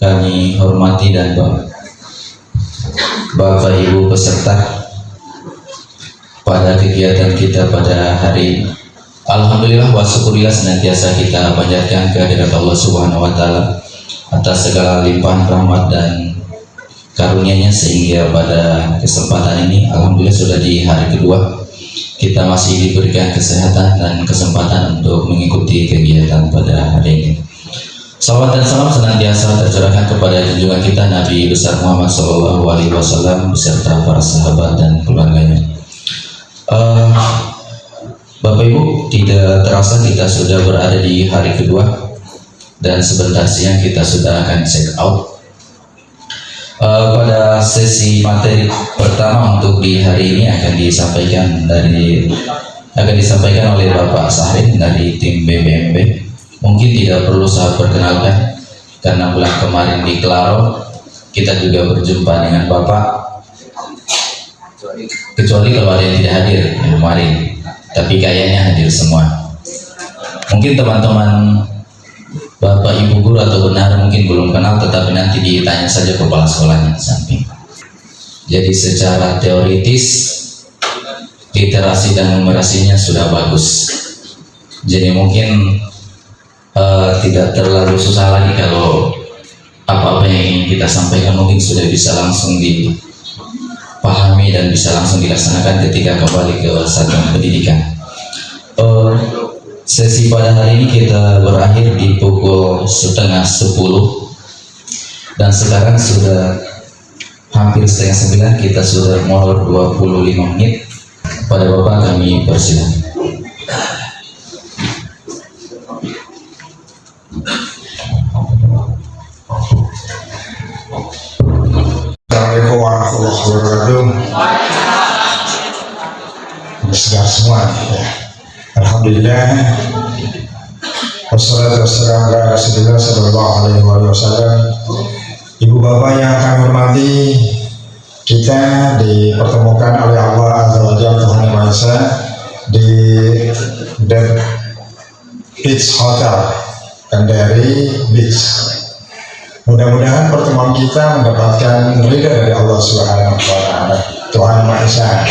kami hormati dan Bapak Ibu peserta pada kegiatan kita pada hari ini. Alhamdulillah wa syukurillah senantiasa kita panjatkan kehadirat Allah Subhanahu wa taala atas segala limpahan rahmat dan karunia-Nya, sehingga pada kesempatan ini alhamdulillah sudah di hari kedua kita masih diberikan kesehatan dan kesempatan untuk mengikuti kegiatan pada hari ini. Salawat dan salam senantiasa tercurahkan kepada junjungan kita Nabi besar Muhammad SAW beserta para sahabat dan keluarganya. Bapak Ibu, tidak terasa kita sudah berada di hari kedua dan sebentar siang kita sudah akan check out. Pada sesi materi pertama untuk di hari ini akan disampaikan oleh Bapak Sahrin dari tim BBMB. Mungkin tidak perlu saya perkenalkan karena bulan kemarin di Klaro kita juga berjumpa dengan Bapak, kecuali kalau ada yang tidak hadir yang kemarin, tapi kayaknya hadir semua. Mungkin teman-teman Bapak Ibu guru atau benar mungkin belum kenal, tetapi nanti ditanya saja kepala sekolahnya di samping. Jadi secara teoritis literasi dan numerasinya sudah bagus, jadi mungkin tidak terlalu susah lagi kalau apa-apa yang ingin kita sampaikan mungkin sudah bisa langsung dipahami dan bisa langsung dilaksanakan ketika kembali ke satuan pendidikan. Sesi pada hari ini kita berakhir di pukul 9:30 dan sekarang sudah hampir 8:30, kita sudah molor 25 menit. Pada Bapak kami persilakan. Assalamualaikum warahmatullahi wabarakatuh. Segar semua ya. Alhamdulillah. Wassalatu wassalamu ala Rasulillah sallallahu alaihi wasallam. Ibu bapak yang kami hormati, kita dipertemukan oleh Allah Azza wa Jalla Tuhan Yang Maha Esa di The Beach Hotel Kendari Beach. Mudah-mudahan pertemuan kita mendapatkan ridha dari Allah Subhanahu wa taala, Tuhan Yang Maha Esa.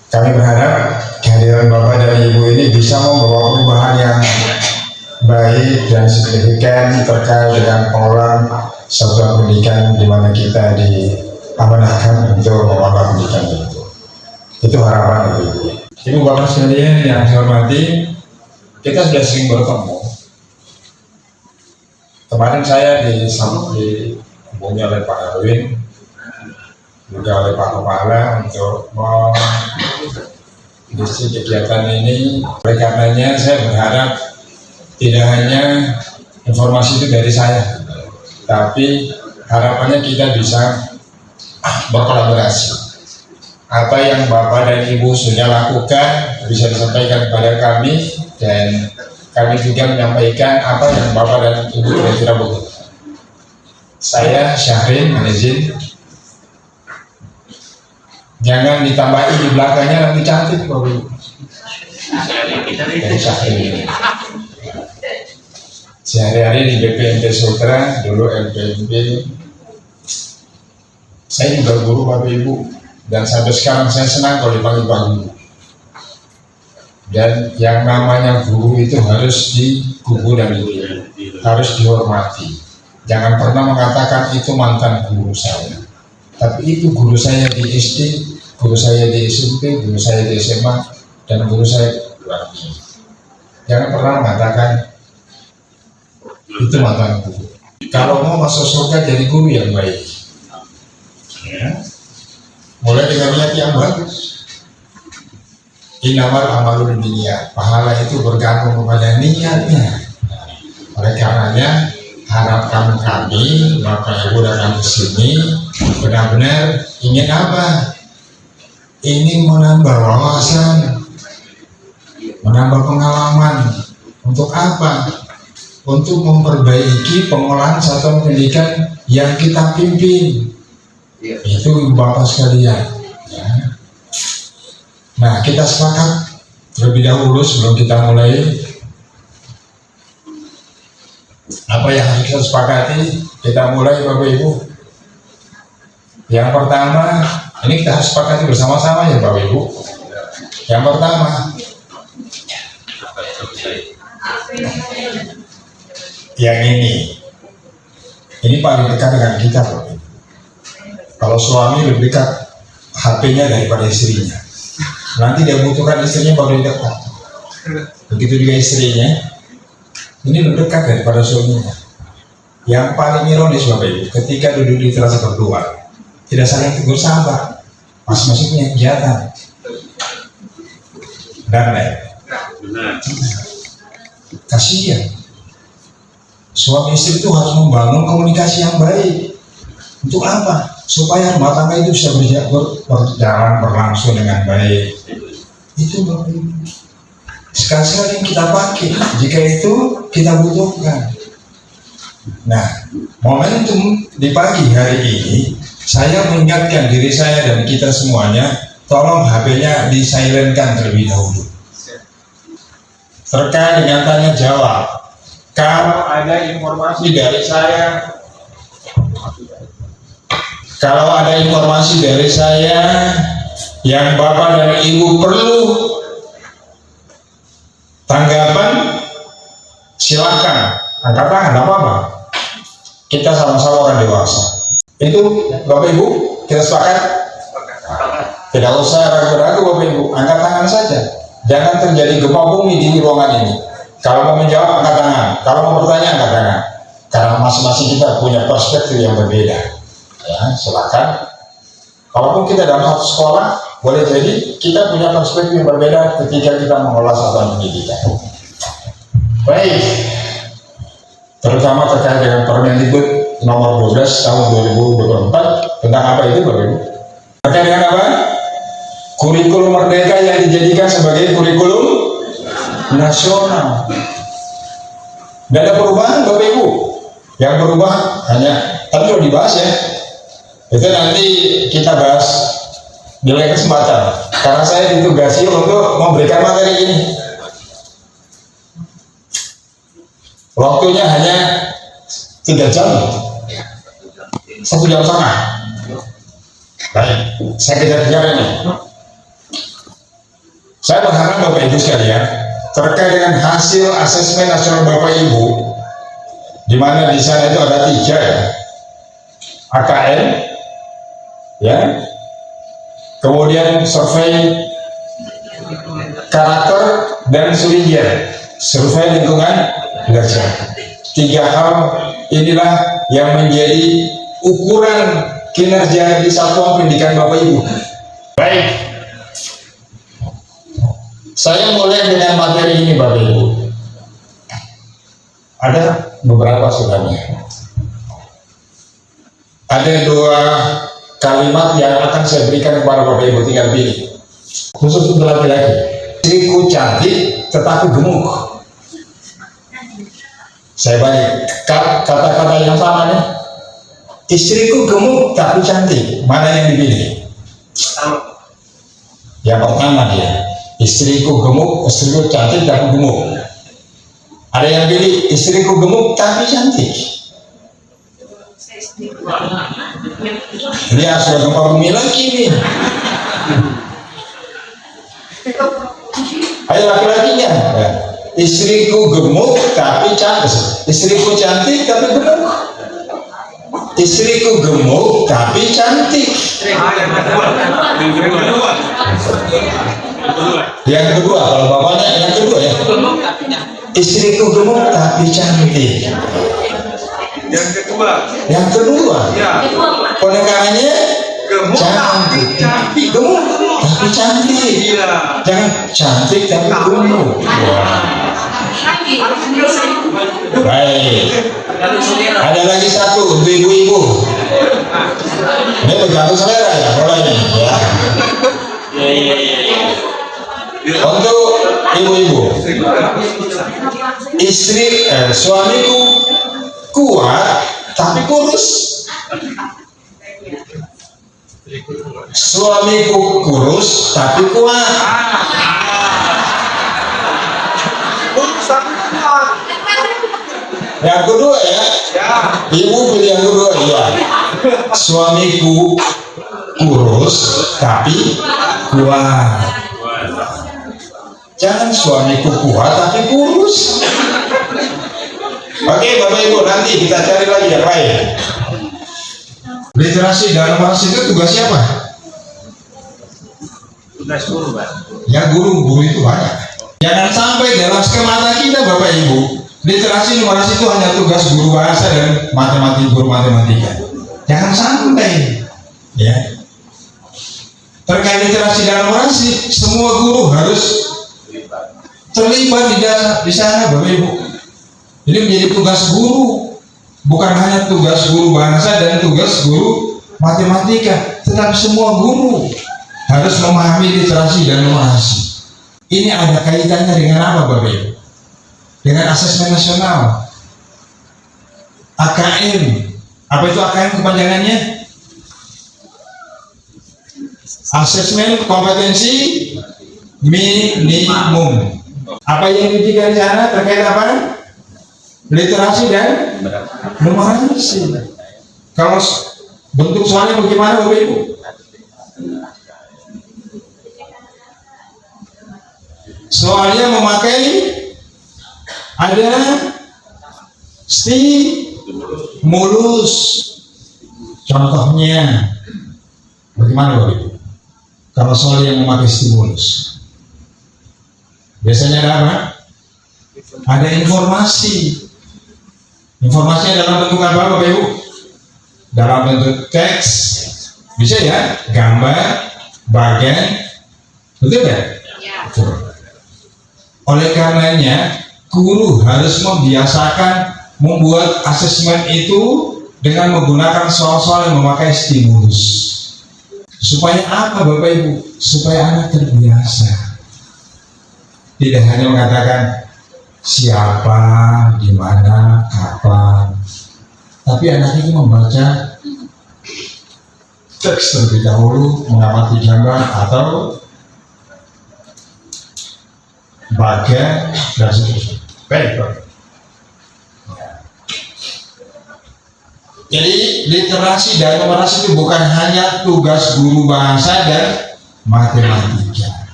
Kami berharap kehadiran Bapak dan Ibu ini bisa membawa perubahan yang baik dan signifikan terkait dengan pengelolaan satuan pendidikan di mana kita diamanahkan untuk mengelola pendidikan itu. Itu harapan Ibu. Ibu Bapak sekalian yang saya hormati, kita sudah sering bertemu. Kemarin saya dihubungi oleh Pak Erwin, juga oleh Pak Kepala untuk mengisi kegiatan ini. Oleh karenanya saya berharap tidak hanya informasi itu dari saya, tapi harapannya kita bisa berkolaborasi. Apa yang Bapak dan Ibu sudah lakukan bisa disampaikan kepada kami, dan kami juga menyampaikan apa yang Bapak dan Ibu kira-kira butuh. Saya Syahrin izin. Jangan ditambahin di belakangnya nanti cantik Bapak Ibu. Dari Syahrin. Sehari-hari di BPMP Sultra, dulu LPMP. Saya juga guru Bapak Ibu, dan sampai sekarang saya senang kalau dipanggil Pak Guru. Dan yang namanya guru itu harus digugu dan harus dihormati. Jangan pernah mengatakan itu mantan guru saya, tapi itu guru saya di SD, guru saya di SMP, guru saya di SMA, dan guru saya di luar negeri. Jangan pernah mengatakan itu mantan guru. Kalau mau masuk surga jadi guru yang baik, ya. Mulai dengan niat yang bagus. Innamal amalu binniyat, pahala itu bergantung kepada niatnya. Oleh karenanya harapkan kami Bapak Ibu datang ke sini benar-benar ingin apa? Ingin menambah wawasan, menambah pengalaman. Untuk apa? Untuk memperbaiki pengolahan satuan pendidikan yang kita pimpin. Itu Bapak sekalian. Ya. Nah, kita sepakat terlebih dahulu sebelum kita mulai Apa yang harus kita sepakati? Kita mulai Bapak Ibu. Yang pertama, ini kita harus sepakati bersama-sama ya Bapak Ibu. Yang pertama, yang ini paling dekat dengan kita Bapak Ibu. Kalau suami lebih dekat HP-nya daripada istrinya, nanti dia butuhkan istrinya baru dekat. Begitu juga istrinya, ini lebih dekat daripada suaminya. Yang paling ironis Bapak Ibu, ketika duduk di teras berdua, tidak saling tegur sapa, masing-masing punya kegiatan. Dan kasihan, suami istri itu harus membangun komunikasi yang baik. Untuk apa? Supaya rumah tangga itu bisa berjalan berlangsung dengan baik. Itu Bapak Ibu. Sekali-sekali yang kita pakai jika itu kita butuhkan. Nah, momentum di pagi hari ini saya mengingatkan diri saya dan kita semuanya, tolong HP-nya di-silentkan terlebih dahulu. Terkait dengan tanya jawab, kalau ada informasi dari saya, yang Bapak dan Ibu perlu tanggapan, silakan angkat tangan, tidak apa-apa. Kita sama-sama orang dewasa. Itu Bapak Ibu, kita sepakat? Tidak usah ragu-ragu Bapak Ibu, angkat tangan saja. Jangan terjadi gempa bumi di ruangan ini. Kalau mau menjawab, angkat tangan. Kalau mau bertanya, angkat tangan. Karena masing-masing kita punya perspektif yang berbeda. Ya, silakan. Kalaupun kita dalam satu sekolah, boleh jadi kita punya perspektif yang berbeda ketika kita mengelola satuan pendidikan. Baik, terutama terkait dengan Permendikbud nomor 12 tahun 2024 tentang apa itu Bapak Ibu? Terkait dengan apa? Kurikulum Merdeka yang dijadikan sebagai kurikulum nasional. Tidak ada perubahan Bapak Ibu. Yang berubah hanya, tapi kalau dibahas ya, itu nanti kita bahas di lain kesempatan. Karena saya ditugasi untuk memberikan materi ini. Waktunya hanya 3 jam, 1 jam setengah. Baik, saya kejar-kejar ini. Saya berharap Bapak Ibu sekalian, terkait dengan hasil asesmen nasional Bapak Ibu, di mana di sana itu ada 3 ya, AKN, ya, kemudian survei karakter dan survei lingkungan kerja. 3 hal inilah yang menjadi ukuran kinerja di satuan pendidikan Bapak Ibu. Baik, saya mulai dengan materi ini Bapak Ibu. Ada beberapa sebenarnya. Ada 2 kalimat yang akan saya berikan kepada Bapak Ibu, tinggal pilih. Khusus untuk laki-laki. Istriku cantik tetapi gemuk. Saya balik kata-kata yang sama nih. Istriku gemuk tapi cantik. Mana yang dipilih? Yang pertama dia. Istriku gemuk, istriku cantik tapi gemuk. Ada yang pilih istriku gemuk tapi cantik. Dia sudah gempa bumi lagi nih. Ayo laki-lakinya. Ya. Istriku gemuk tapi cantik. Istriku cantik tapi gemuk. Istriku gemuk tapi cantik. Yang kedua, kalau bapaknya yang kedua ya. Istriku gemuk tapi cantik. Yang kedua ya. Penekanannya Gemuk cantik. Gemuk tapi cantik. Iya. Jangan cantik tapi gemuk. Baik. Ada lagi satu untuk ibu-ibu. Ini tergantung selera ya polanya ya. Untuk ibu-ibu, suamiku kuat tapi kurus. Suamiku kurus tapi kuat. Yang kedua ya. Ya. Ibu pilih yang kedua ya. Suamiku kurus tapi kuat. Jangan suamiku kuat tapi kurus. Oke Bapak Ibu, nanti kita cari lagi yang lain. Literasi dan numerasi itu tugas siapa? Tugas guru, Pak. Ya guru itu banyak. Jangan sampai dalam skemata kita Bapak Ibu, literasi numerasi itu hanya tugas guru bahasa dan guru matematika. Jangan sampai ya. Terkait literasi dan numerasi, semua guru harus terlibat di sana Bapak Ibu. Jadi menjadi tugas guru, bukan hanya tugas guru bahasa dan tugas guru matematika, tetapi semua guru harus memahami literasi dan numerasi. Ini ada kaitannya dengan apa Bapak Ibu? Dengan asesmen nasional, AKM. Apa itu AKM kepanjangannya? Asesmen kompetensi minimum. Apa yang diujikan di sana terkait apa? Literasi dan numerasi. Kalau bentuk soalnya bagaimana Bapak Ibu? Soalnya memakai ada stimulus. Contohnya bagaimana Bapak Ibu? Kalau soal yang memakai stimulus, biasanya ada apa? Ada informasi. Informasinya dalam bentuk apa Bapak Ibu? Dalam bentuk teks, bisa ya, gambar, bagian, betul ya? Betul. Oleh karenanya, guru harus membiasakan membuat asesmen itu dengan menggunakan soal-soal yang memakai stimulus. Supaya apa Bapak Ibu? Supaya anak terbiasa. Tidak hanya mengatakan siapa, di mana, kapan, tapi anak itu membaca teks terlebih dahulu, mengamati gambar atau bagian dan seterusnya. Baik. Jadi literasi dan numerasi itu bukan hanya tugas guru bahasa dan matematika,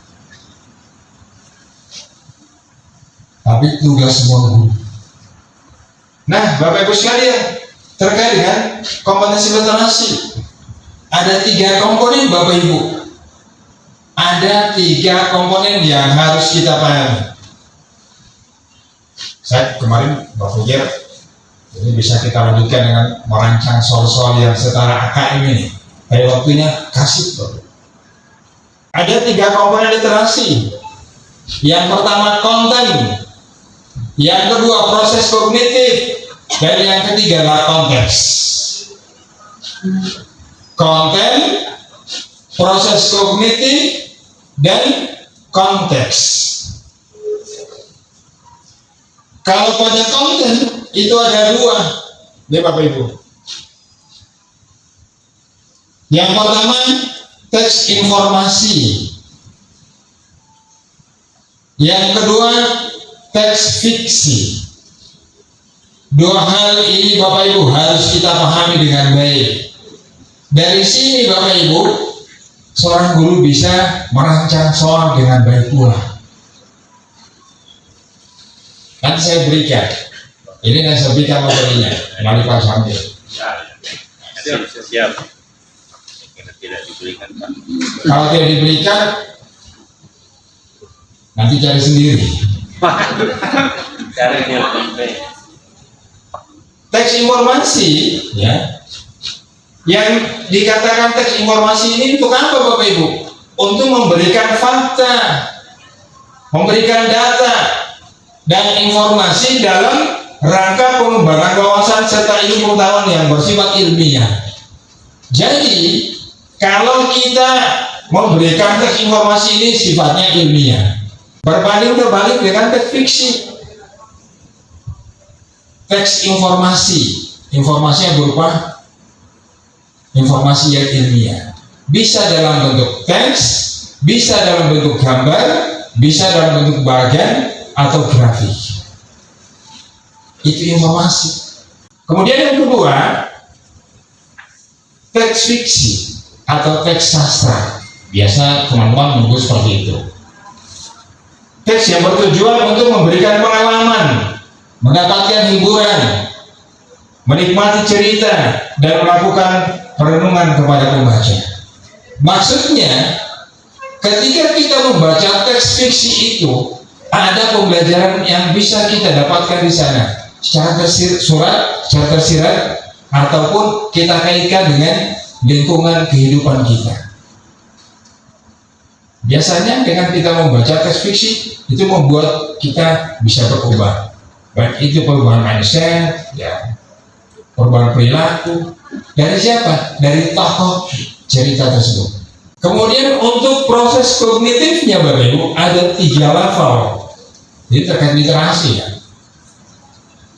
tapi tugas semua guru. Nah, Bapak Ibu sekalian, terkait dengan kompetensi literasi, ada 3 komponen Bapak Ibu. Ada 3 komponen yang harus kita pahami. Saya kemarin berpikir ini bisa kita lanjutkan dengan merancang soal-soal yang setara AKM ini. Kayak waktunya kasih Bapak. Ada 3 komponen literasi. Yang pertama konten, yang kedua proses kognitif, dan yang ketiga adalah konteks. Konten, proses kognitif, dan konteks. Kalau pada konten itu ada 2, nih Bapak Ibu. Yang pertama teks informasi, yang kedua teks fiksi. 2 hal ini Bapak Ibu harus kita pahami dengan baik. Dari sini Bapak Ibu, seorang guru bisa merancang soal dengan baik pula. Nanti saya berikan. Ini yang saya berikan materinya melalui Pak Sambil. Siap. Tidak diberikan Pak. Kalau tidak diberikan, nanti cari sendiri. Cari Teks informasi, ya, yang dikatakan teks informasi ini untuk apa Bapak Ibu? Untuk memberikan fakta, memberikan data dan informasi dalam rangka pengembangan wawasan serta ilmu pengetahuan yang bersifat ilmiah. Jadi kalau kita memberikan teks informasi ini sifatnya ilmiah, berbanding terbalik dengan teks fiksi. Teks informasi yang berupa informasi yang ilmiah, bisa dalam bentuk teks, bisa dalam bentuk gambar, bisa dalam bentuk bagian atau grafik. itu informasi. Kemudian yang kedua, teks fiksi atau teks sastra. Biasa teman-teman menyebut seperti itu. Teks yang bertujuan untuk memberikan pengalaman, mendapatkan hiburan, menikmati cerita, dan melakukan perenungan kepada pembaca. Maksudnya, ketika kita membaca teks fiksi itu, ada pembelajaran yang bisa kita dapatkan di sana, secara tersirat, ataupun kita kaitkan dengan lingkungan kehidupan kita. Biasanya dengan kita membaca teks fiksi itu membuat kita bisa berubah, baik itu perubahan mindset, ya, perubahan perilaku. Dari siapa? Dari tokoh cerita tersebut. Kemudian untuk proses kognitifnya Bapak Ibu ada 3 level. Jadi terkait literasi ya.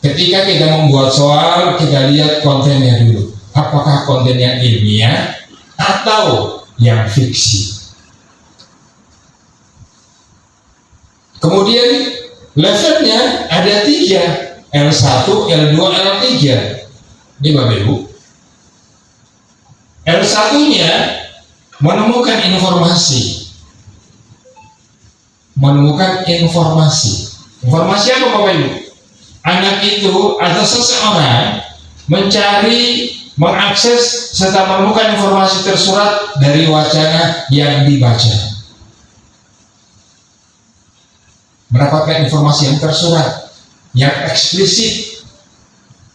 Ketika kita membuat soal, kita lihat kontennya dulu. Apakah konten yang ilmiah atau yang fiksi? Kemudian levelnya ada 3, L1, L2, L3. Ini Bapak Ibu. L1-nya menemukan informasi. Informasi apa Bapak Ibu? Anak itu atau seseorang mencari, mengakses, serta menemukan informasi tersurat dari wacana yang dibaca. Mendapatkan informasi yang tersurat, yang eksplisit,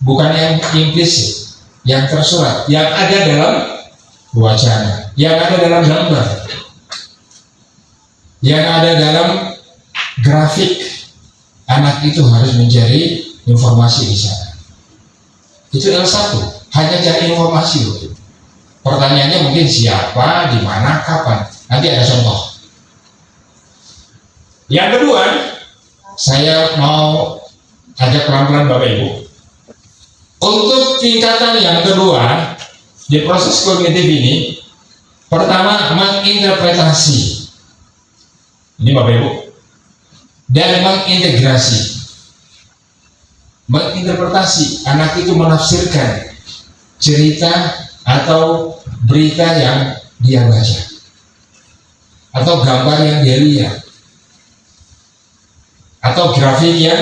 bukan yang implisit, yang tersurat, yang ada dalam wacana, yang ada dalam gambar, yang ada dalam grafik. Anak itu harus mencari informasi di sana. Itu L1, hanya cari informasi. Pertanyaannya mungkin siapa, di mana, kapan. Nanti ada contoh. Yang kedua, saya mau ajak pelan-pelan Bapak Ibu. Untuk tingkatan yang kedua di proses kognitif ini, pertama menginterpretasi. Ini Bapak Ibu. Dan mengintegrasi. Menginterpretasi, anak itu menafsirkan cerita atau berita yang dia baca, atau gambar yang dia lihat, atau grafik yang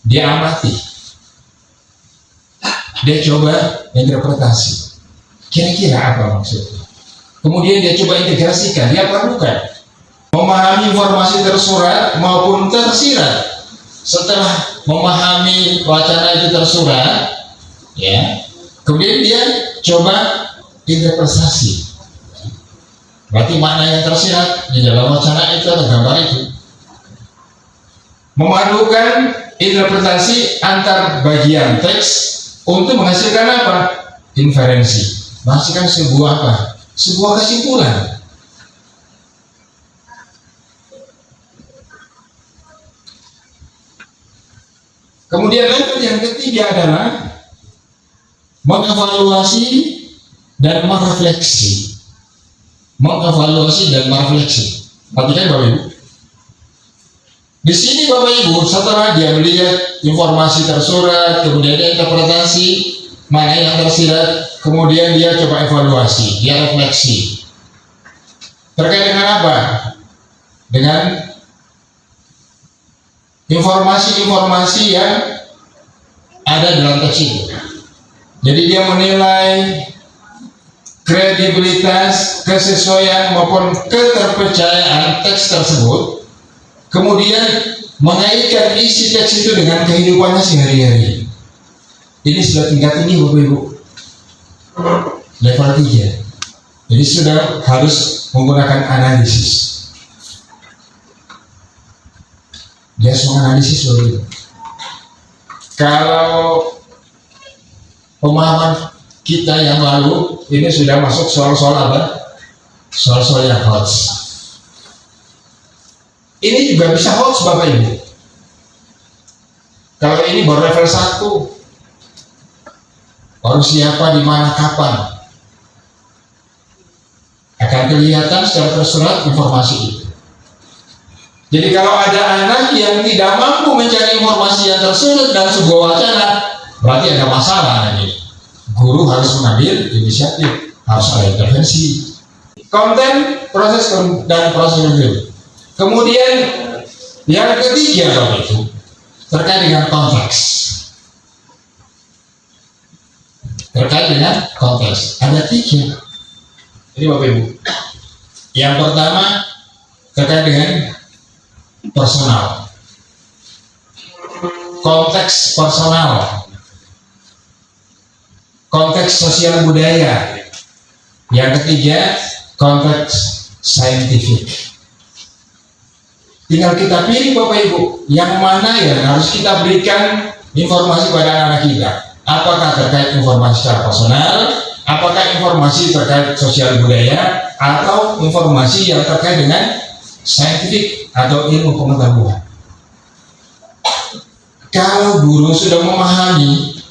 dia amati. Dia coba interpretasi, kira-kira apa maksudnya. Kemudian dia coba integrasikan, dia perlukan memahami informasi tersurat maupun tersirat. Setelah memahami wacana itu tersurat, ya, kemudian dia coba interpretasi. Berarti makna yang tersirat di dalam wacana itu atau gambar itu. Memadukan interpretasi antar bagian teks untuk menghasilkan apa? Inferensi. Menghasilkan sebuah apa? Sebuah kesimpulan. Kemudian level yang ketiga adalah mengevaluasi dan merefleksi. Mengevaluasi dan merefleksi. Perhatikan Bapak Ibu. Di sini Bapak Ibu, setelah dia melihat informasi tersurat, kemudian dia interpretasi mana yang tersirat, kemudian dia coba evaluasi, dia refleksi. Terkait dengan apa? Dengan informasi-informasi yang ada dalam teks itu. Jadi dia menilai kredibilitas, kesesuaian maupun keterpercayaan teks tersebut. Kemudian mengaitkan isi teks itu dengan kehidupannya sehari-hari. Ini sudah tingkat tinggi Bapak Ibu, level 3. Jadi sudah harus menggunakan analisis. Dia harus menganalisis Bapak Ibu. Kalau pemahaman kita yang lalu ini sudah masuk soal-soal apa? Soal-soal yang hoax. Ini juga bisa hoax Bapak Ibu. Kalau ini baru level 1, baru siapa, di mana, kapan, akan kelihatan secara tersurat informasi itu. Jadi kalau ada anak yang tidak mampu mencari informasi yang tersulut dalam sebuah wacana, berarti ada masalah nanti. Guru harus mengambil inisiatif, harus ada intervensi. Konten, proses dan proses review. Kemudian yang ketiga Bapak Ibu, terkait dengan konteks. Terkait dengan konteks ada 3. Jadi Bapak Ibu, yang pertama terkait dengan personal, konteks personal, konteks sosial budaya. Yang ketiga, konteks saintifik. Tinggal kita pilih Bapak Ibu, yang mana yang harus kita berikan informasi pada anak kita. Apakah terkait informasi secara personal, apakah informasi terkait sosial budaya, atau informasi yang terkait dengan saintifik atau ilmu pengetahuan. Kalau guru sudah memahami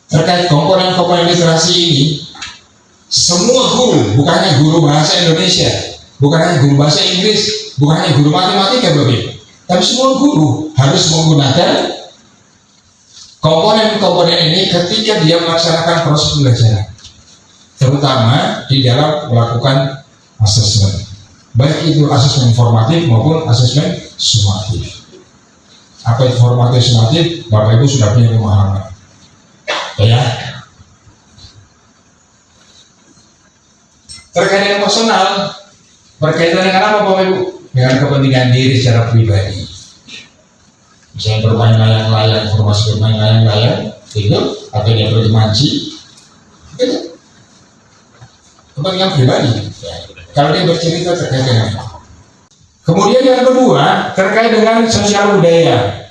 terkait komponen-komponen literasi ini, semua guru, bukan hanya guru bahasa Indonesia, bukan hanya guru bahasa Inggris, bukan hanya guru matematika, Bapak, tapi semua guru harus menggunakan komponen-komponen ini ketika dia melaksanakan proses pembelajaran, terutama di dalam melakukan asesmen, baik itu asesmen formatif maupun asesmen sumatif. Apa itu formatif sumatif? Bapak Ibu sudah punya pemahaman, ya. Terkait dengan personal, berkaitan dengan apa Bapak Ibu? Dengan kepentingan diri secara pribadi. Misalnya bermain layang-layang, informasi bermain layang-layang, itu atau dia pergi mancing, itu kepentingan pribadi. Ya. Kalau dia bercerita terkait dengan apa? Kemudian yang kedua terkait dengan sosial budaya.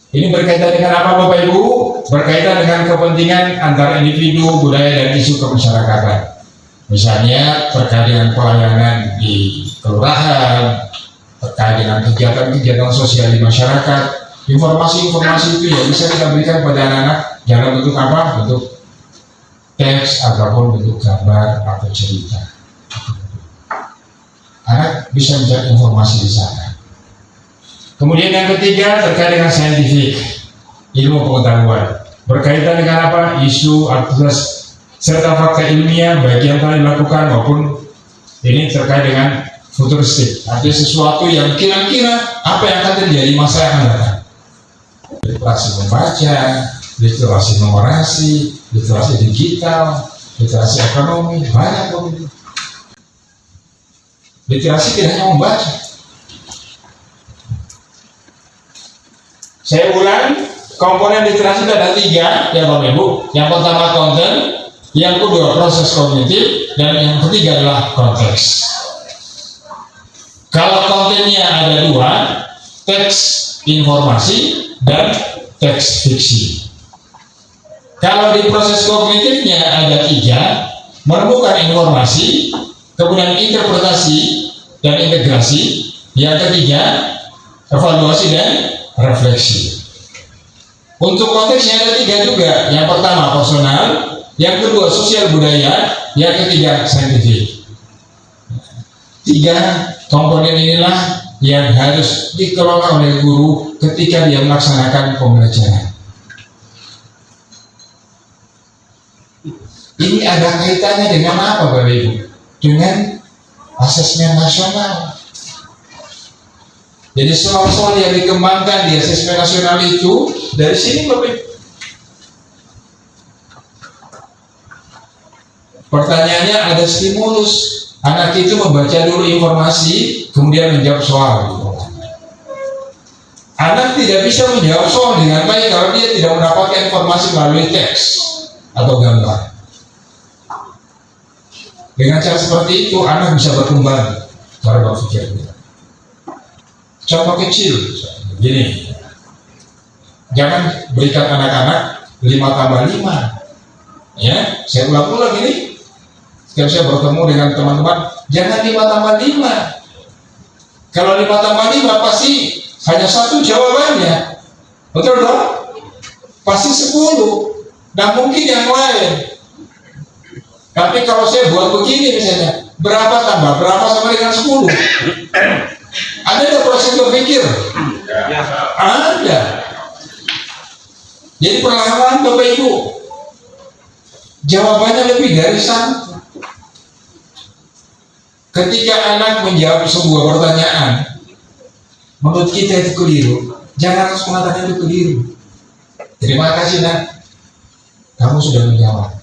Ini berkaitan dengan apa Bapak Ibu? Berkaitan dengan kepentingan antara individu, budaya, dan isu kemasyarakatan. Misalnya terkait dengan pelayanan di kelurahan, terkait dengan kegiatan-kegiatan sosial di masyarakat. Informasi-informasi itu ya bisa kita berikan pada anak-anak dalam bentuk apa? Bentuk teks ataupun bentuk gambar atau cerita. Anak bisa mencari informasi di sana. Kemudian yang ketiga terkait dengan saintifik, ilmu pengetahuan. Berkaitan dengan apa? Isu, aktivitas, serta fakta ilmiah baik yang telah dilakukan maupun ini terkait dengan futuristik. Ada sesuatu yang kira-kira apa yang akan terjadi masa yang akan datang. Literasi membaca, literasi numerasi, literasi digital, literasi ekonomi, banyak begitu. Literasi tidak hanya membaca. Saya ulang, komponen literasi itu ada 3 ya Bapak Ibu. Yang pertama konten, yang kedua proses kognitif, dan yang ketiga adalah konteks. Kalau kontennya ada 2, teks informasi dan teks fiksi. Kalau di proses kognitifnya ada 3, menemukan informasi, kemudian interpretasi dan integrasi, yang ketiga evaluasi dan refleksi. Untuk konteksnya ada 3 juga. Yang pertama personal, yang kedua sosial budaya, yang ketiga saintifik. 3 komponen inilah yang harus dikelola oleh guru ketika dia melaksanakan pembelajaran. Ini ada kaitannya dengan apa Bapak Ibu? Dengan asesmen nasional. Jadi soal-soal yang dikembangkan di asesmen nasional itu dari sini Bapak Ibu. Pertanyaannya ada stimulus. Anak itu membaca dulu informasi, kemudian menjawab soal. Anak tidak bisa menjawab soal dengan baik kalau dia tidak mendapatkan informasi melalui teks atau gambar. Dengan cara seperti itu, anak bisa berkembang cara berpikirnya. Contoh kecil, gini, jangan berikan anak-anak 5+5. Ya, saya ulang-ulang ini. Setiap saya bertemu dengan teman-teman, jangan 5+5. Kalau 5+5 pasti hanya 1 jawabannya, betul dong? Pasti 10, dan mungkin yang lain. Tapi kalau saya buat begini misalnya, berapa tambah berapa sama dengan 10? Ada Ada nggak proses berpikir? Ada. Jadi perlahan Bapak Ibu, jawabannya lebih dari satu. Ketika anak menjawab sebuah pertanyaan, menurut kita itu keliru, jangan langsung mengatakan itu keliru. Terima kasih nak, kamu sudah menjawab.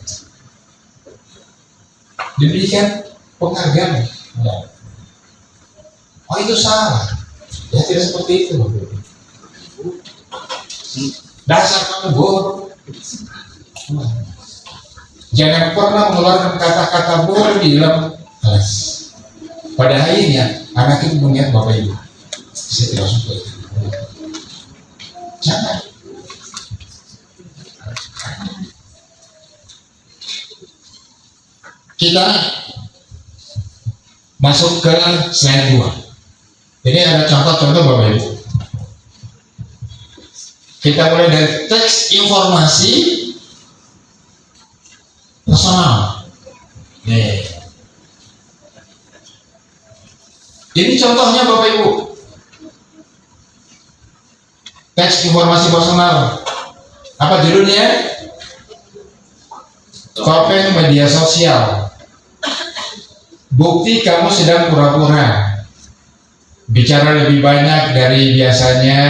Diberikan penghargaan. Oh itu salah, ya tidak seperti itu. Dasar kamu bodoh. Jangan pernah mengeluarkan kata-kata bodoh di dalam kelas. Pada akhirnya anak itu melihat Bapak Ibu, saya tidak suka itu. Jangan. Kita masuk ke slide 2. Ini ada contoh-contoh Bapak Ibu. Kita mulai dari teks informasi personal. Nih. Ini contohnya Bapak Ibu. Teks informasi personal. Apa judulnya? Topeng media sosial. Bukti kamu sedang pura-pura. Bicara lebih banyak dari biasanya.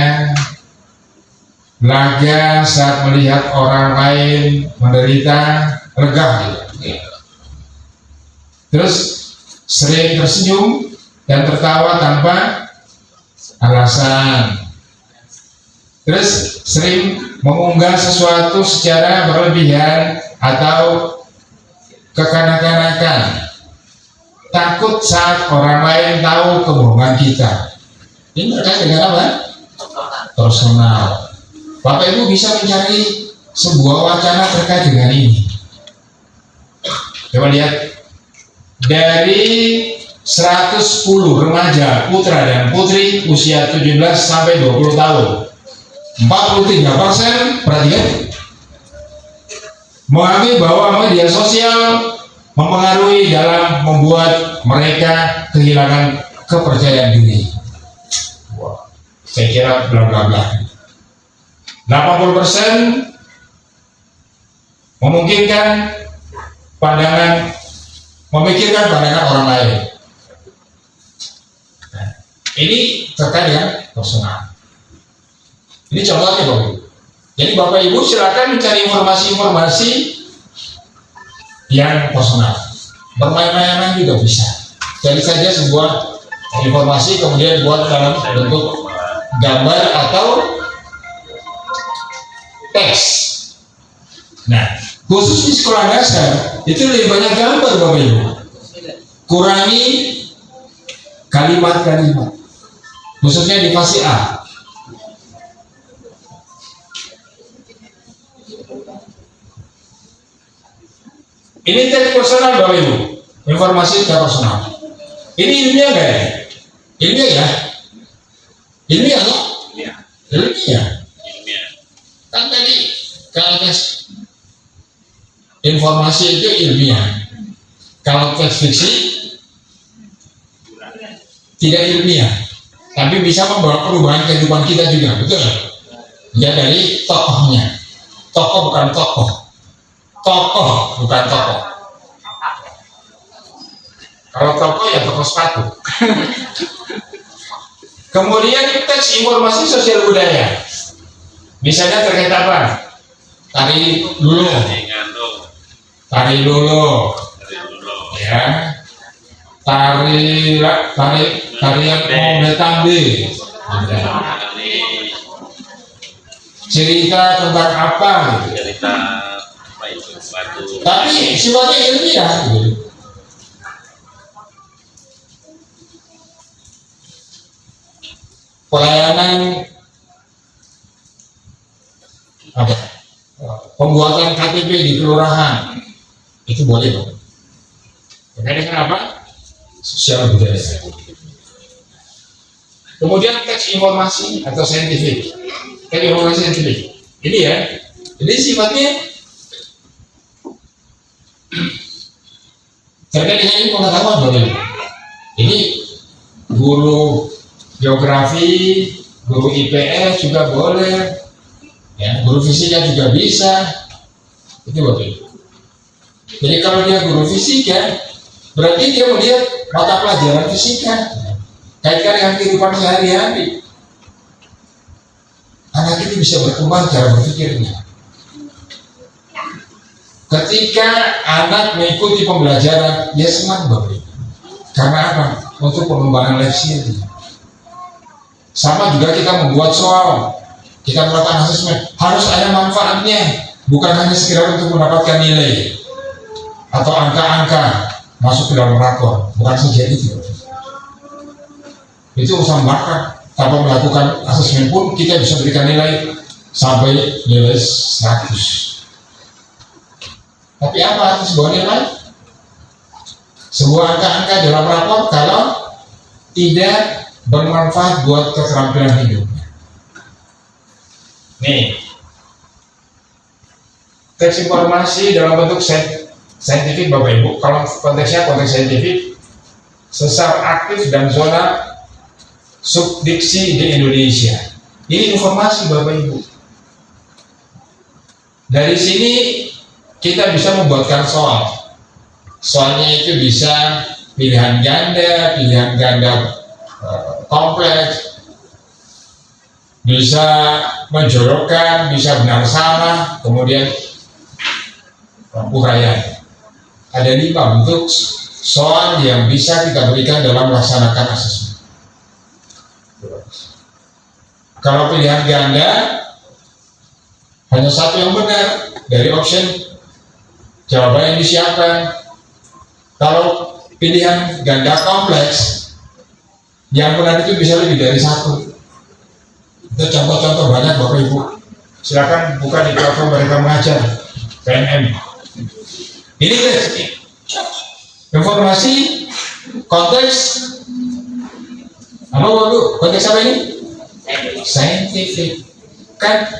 Lega saat melihat orang lain menderita, lega gitu. Terus sering tersenyum dan tertawa tanpa alasan. Terus sering mengunggah sesuatu secara berlebihan atau kekanak-kanakan. Takut saat orang lain tahu kebohongan kita. Ini terkait dengan apa? Personal. Bapak Ibu bisa mencari sebuah wacana terkait dengan ini. Coba lihat. Dari 110 remaja putra dan putri usia 17 sampai 20 tahun, 43% perhatikan mengakui bahwa media sosial mempengaruhi dalam membuat mereka kehilangan kepercayaan diri. Saya kira bla bla bla. 80% memikirkan pandangan orang lain. Ini terkait dengan personal. Ini contohnya Bapak Ibu. Jadi Bapak Ibu silakan mencari informasi-informasi yang personal. Bermain-mainan juga bisa. Cari saja sebuah informasi kemudian buat dalam bentuk gambar atau teks. Nah, khusus di sekolah dasar itu lebih banyak gambar Bapak Ibu. Kurangi kalimat-kalimat. Khususnya di fase A. Ini teks personal Bapak Ibu. Informasi teks personal. Ini ilmiah nggak ya? Ilmiah ya? Ilmiah loh? Ilmiah. Kan tadi kalau teks informasi itu ilmiah. Kalau teks fiksi tidak ilmiah, tapi bisa membawa perubahan kehidupan kita juga, betul? Ya dari tokohnya. Tokoh bukan tokoh. Tokoh bukan tokoh. Kalau tokoh ya tokoh sepatu. Kemudian teks informasi sosial budaya. Misalnya terkait apa? Tari dulu, ya. Tarian Mometambi. Cerita tentang apa gitu. Tapi sifatnya ilmiah gitu. Pelayanan apa? Pembuatan KTP di kelurahan itu boleh dong. Terkait dengan apa? Sosial budaya. Kemudian teks informasi atau saintifik. Teks informasi saintifik. Ini ya. Jadi sifatnya terkait dengan ini pengetahuan Bapak Ibu. Ini guru geografi, guru IPS juga boleh, ya, guru fisika juga bisa. Itu Bapak Ibu. Jadi kalau dia guru fisika, berarti dia melihat mata pelajaran fisika, kaitkan dengan kehidupan sehari-hari. Anak itu bisa berkembang cara berpikirnya. Ketika anak mengikuti pembelajaran, dia senang Bapak Ibu. Karena apa? Untuk pengembangan life skill. Sama juga kita membuat soal, kita melakukan asesmen, harus ada manfaatnya, bukan hanya sekedar untuk mendapatkan nilai atau angka-angka masuk ke dalam rapor, bukan saja itu. Itu urusan bakat. Tanpa melakukan asesmen pun kita bisa berikan nilai sampai nilai 100. Tapi apa arti sebuah nilai? Sebuah angka-angka dalam rapor kalau tidak bermanfaat buat keterampilan hidupnya. Nih, teks informasi dalam bentuk saintifik Bapak Ibu. Kalau konteksnya konteks saintifik, sesar aktif dan zona subdiksi di Indonesia. Ini informasi Bapak Ibu. Dari sini kita bisa membuatkan soal. Soalnya itu bisa pilihan ganda kompleks, bisa menjorokkan, bisa benar salah, kemudian uraian. Ada 5 bentuk soal yang bisa kita berikan dalam melaksanakan asesmen. Kalau pilihan ganda, hanya satu yang benar dari option jawaban yang disiapkan. Kalau pilihan ganda kompleks, yang benar itu bisa lebih dari satu. Itu contoh-contoh banyak Bapak Ibu. Silakan buka di platform Mereka Mengajar PNM. Ini informasi konteks apa Bapak? Konteks apa ini? Saintifik. Kan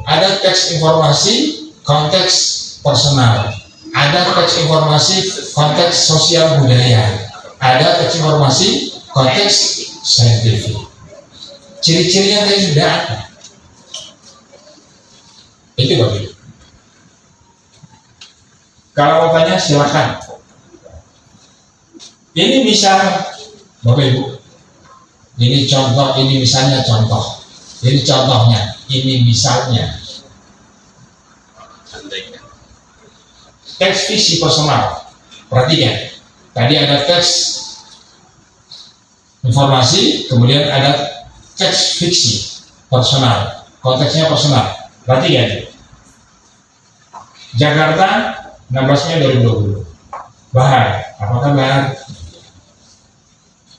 ada teks informasi konteks personal, ada teks informasi konteks sosial budaya, ada teks informasi konteks saintifik. Ciri-cirinya tadi sudah ada. Itu Bapak Ibu. Kalau mau tanya silakan. Ini misal Bapak Ibu. Ini contoh, ini misalnya contoh. Ini contohnya, ini misalnya. Teks visi personal. Perhatikan. Tadi ada teks informasi, kemudian ada teks fiksi personal. Konteksnya personal. Perhatikan. Jakarta 16 Mei 2020. Bahar, apa kabar?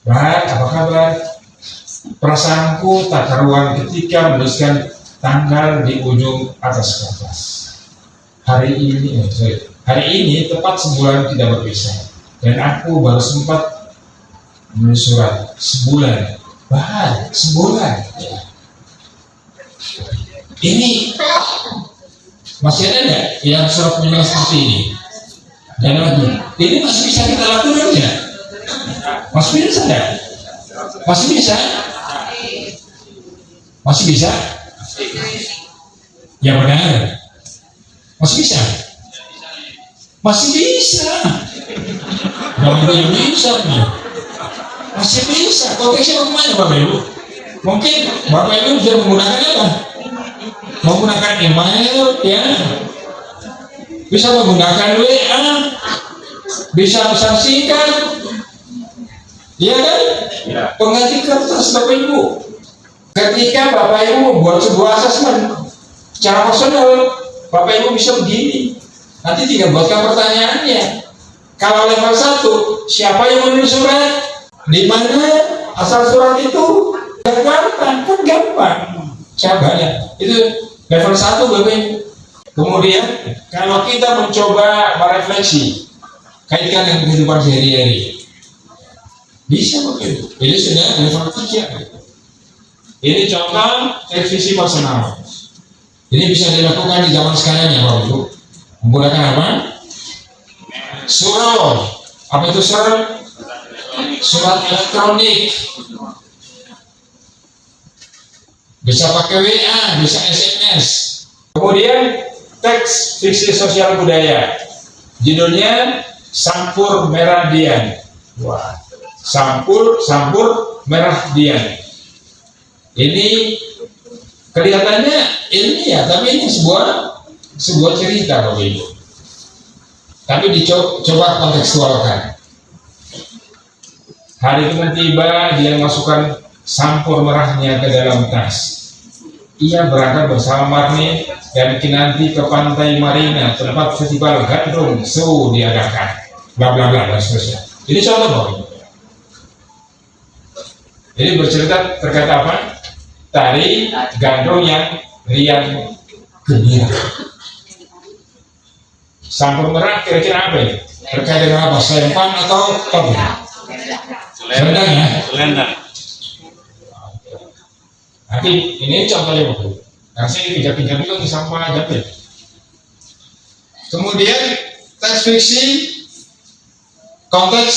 Bahar, apa kabar? Perasaanku tak karuan ketika menuliskan tanggal di ujung atas kertas. Hari ini tepat sebulan tidak berpisah, dan aku baru sempat menulis surat sebulan. Bahar, sebulan. Ya. Ini masih ada nggak yang surat menyurat seperti ini? Dan lagi, ini masih bisa kita lakukan nggak? Masih bisa nggak? Masih bisa? Masih bisa? Ya benar. Masih bisa? Masih bisa. Yang bisa nih. Masih bisa. Konteksnya bagaimana Bapak Ibu? Mungkin Bapak Ibu bisa menggunakan apa? Menggunakan email, ya. Bisa menggunakan WA, bisa pesan singkat, iya kan? Ya. Pengganti kertas Bapak Ibu. Ketika Bapak Ibu membuat sebuah asesmen secara personal, Bapak Ibu bisa begini. Nanti tinggal buatkan pertanyaannya. Kalau level 1, siapa yang menulis surat? Di mana asal surat itu? Gampang, kan gampang. Coba itu level 1 Bapak Ibu. Kemudian kalau kita mencoba merefleksi, kaitkan dengan kehidupan sehari-hari, bisa Bapak Ibu. Ini sudah level 3. Ini contoh visi personal. Ini bisa dilakukan di zaman sekarang ya Bapak Ibu. Menggunakan apa? Surat. Apa itu surat? Surat elektronik. bisa pakai WA, bisa SMS. Kemudian teks fiksi sosial budaya, judulnya Sampur Merah Dian. Wah, Sampur Merah Dian. Ini kelihatannya ilmiah, tapi ini sebuah cerita Bapak Ibu. Tapi dicoba kontekstualkan. Hari Tuhan tiba, dia masukkan sampur merahnya ke dalam tas. Ia berangkat bersama Marni dan Kinanti ke pantai Marina, tempat festival gandrung show diadakan. Bla bla bla dan seterusnya. Ini contoh Bapak Ibu. Jadi bercerita terkait apa? Tari gandrung yang riang gembira. Sampur merah kira-kira apa ini? Terkait dengan apa? Selempang atau topi? Selendang ya? Selendang. Nanti ini contohnya Bapak. Kasih pinjam-pinjam dulu di sampah aja. Kemudian teks fiksi konteks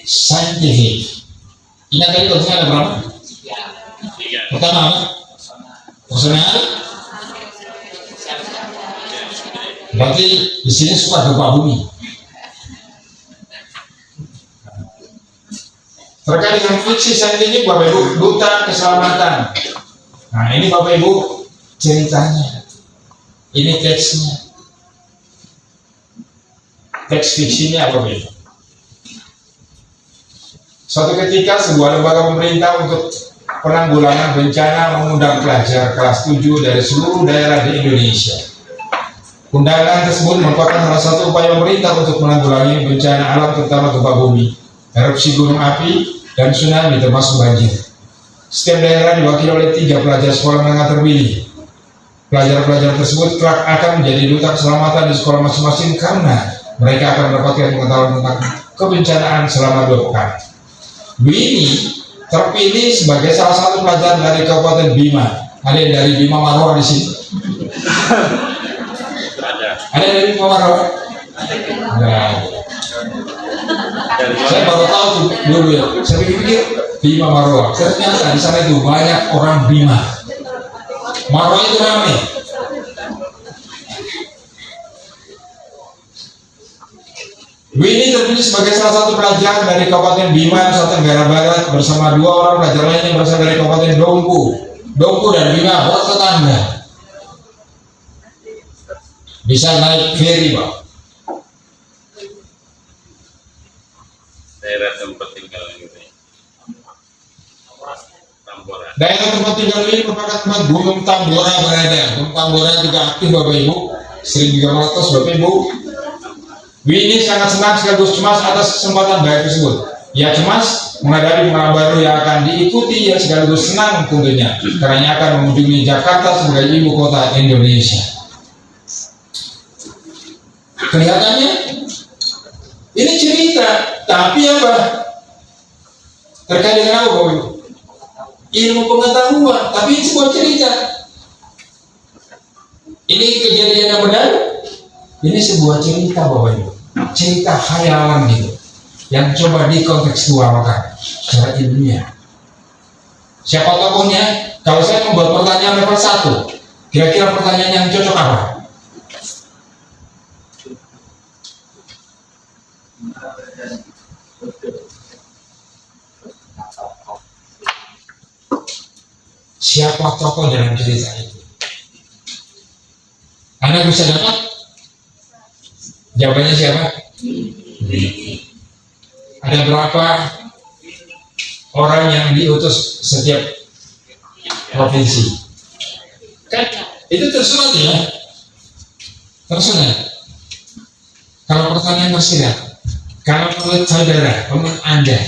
saintifik. Ingat tadi konteksnya ada berapa? 3. Pertama apa? Personal. Berarti di sini suka gempa bumi. Terkait dengan fiksi saintifik Bapak Ibu, duta keselamatan. Nah ini Bapak Ibu ceritanya. Ini teksnya. Teks fiksinya Bapak Ibu. Suatu ketika sebuah lembaga pemerintah untuk penanggulangan bencana mengundang pelajar kelas 7 dari seluruh daerah di Indonesia. Undangan tersebut merupakan salah satu upaya pemerintah untuk menanggulangi bencana alam terutama gempa bumi, erupsi gunung api, dan tsunami termasuk banjir. Setiap daerah diwakili oleh 3 pelajar sekolah menengah terpilih. Pelajar-pelajar tersebut kelak akan menjadi duta keselamatan di sekolah masing-masing karena mereka akan mendapatkan pengetahuan tentang kebencanaan selama 2 pekan. Winnie terpilih sebagai salah satu pelajar dari Kabupaten Bima. Ada yang dari Bima Marwah di sini? Ada dari Bima Marwah? Ada. Saya baru tahu dulu ya. Saya pikir Bima Marwah. Ternyata di sana itu banyak orang Bima. Marwah itu ramai. Winnie terpilih sebagai salah satu pelajar dari Kabupaten Bima, Nusa Tenggara Barat bersama 2 orang pelajar lain yang berasal dari Kabupaten Dompu dan Bima, buat tetangga. Bisa naik ferry, Pak. Daerah tempat tinggal ini. Tambora. Daerah tempat tinggal ini merupakan tempat Gunung Tambora berada. Gunung Tambora juga aktif Bapak Ibu, 1300 Bapak Ibu. Winnie sangat senang sekaligus cemas atas kesempatan baik tersebut. Ia cemas menghadapi pengalaman baru yang akan diikuti, ia sekaligus senang tentunya karena ia akan mengunjungi Jakarta sebagai ibu kota Indonesia. Kelihatannya ini cerita, tapi apa? Terkait dengan apa Bapak Ibu? Ilmu pengetahuan, tapi ini sebuah cerita. Ini kejadian yang benar. Ini sebuah cerita Bapak Ibu, cerita khayalan gitu, yang coba dikontekstualkan secara ilmiah. Siapa tokohnya? Kalau saya membuat pertanyaan level 1, kira-kira pertanyaan yang cocok apa? Siapa tokoh dalam cerita itu? Anda bisa dapat? Jawabannya siapa? Ada berapa orang yang diutus setiap provinsi? Kan itu terserah ya. Terserah. Kalau pertanyaan terserah. Kalau menurut saudara, menurut Anda,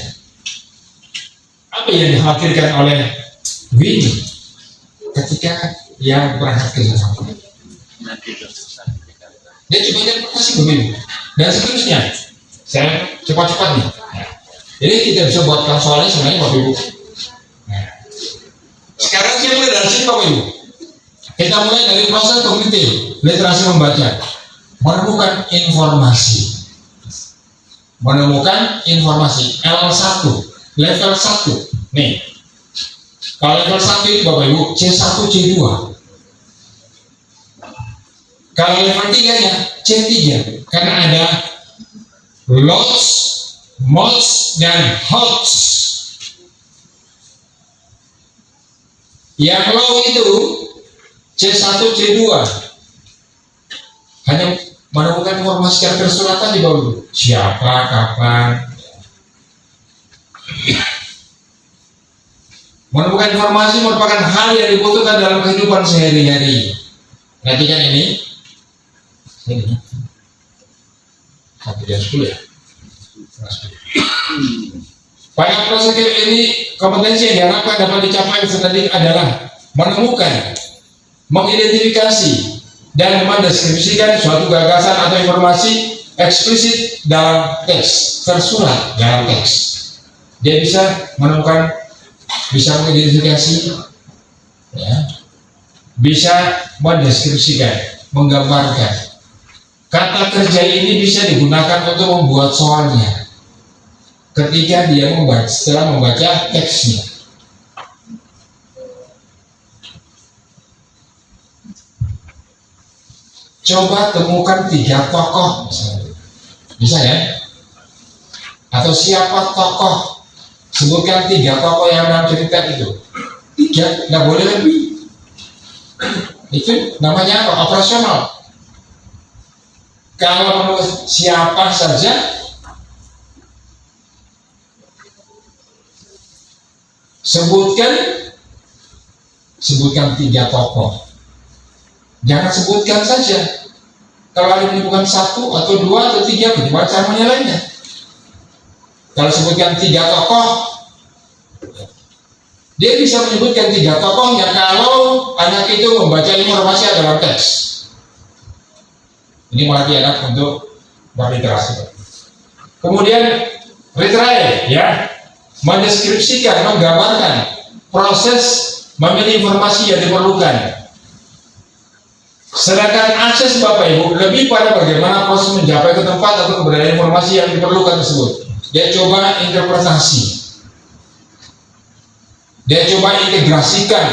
apa yang dikhawatirkan oleh Winnie ketika dia berangkat ke Jakarta? Dia coba interpretasi begini dan seterusnya. Saya cepat-cepat nih. Jadi kita bisa buatkan soalnya sebenarnya Bapak Ibu. Sekarang saya mulai dari sini Bapak Ibu. Kita mulai dari proses kognitif, literasi membaca, menemukan informasi L1, level 1. Nih, Kalau level 1 itu Bapak Ibu C1, C2. Kalau level 3-nya C3, karena ada lots, mods, dan hots. Yang low itu C1, C2 hanya menemukan informasi secara tersuratan di bawah. Siapa, kapan, menemukan informasi merupakan hal yang dibutuhkan dalam kehidupan sehari-hari. Perhatikan ini. Sampai jam 10 ya. Pada proses ini, kompetensi yang diharapkan dapat dicapai peserta didik adalah menemukan, mengidentifikasi, dan mendeskripsikan suatu gagasan atau informasi eksplisit dalam teks, tersurat dalam teks. Dia bisa menemukan, bisa mengidentifikasi, ya, bisa mendeskripsikan, menggambarkan. Kata kerja ini bisa digunakan untuk membuat soalnya ketika dia setelah membaca teksnya. Coba temukan 3 tokoh misalnya. Bisa ya? Atau siapa tokoh? Sebutkan 3 tokoh yang dalam cerita itu. 3, nggak boleh lebih. Itu namanya apa? Operasional. Kalau menurut siapa saja, sebutkan 3 tokoh. Jangan sebutkan saja. Kalau ini bukan 1 atau 2 atau 3, bagaimana cara menilainya? Kalau sebutkan 3 tokoh, dia bisa menyebutkan 3 tokohnya kalau anak itu membaca informasi dalam teks. Ini melatih anak untuk berliterasi. Kemudian retrieve, ya, mendeskripsikan, menggambarkan proses memilih informasi yang diperlukan. Sedangkan akses Bapak Ibu lebih pada bagaimana proses mencapai ke tempat atau keberadaan informasi yang diperlukan tersebut. Dia coba interpretasi, dia coba integrasikan.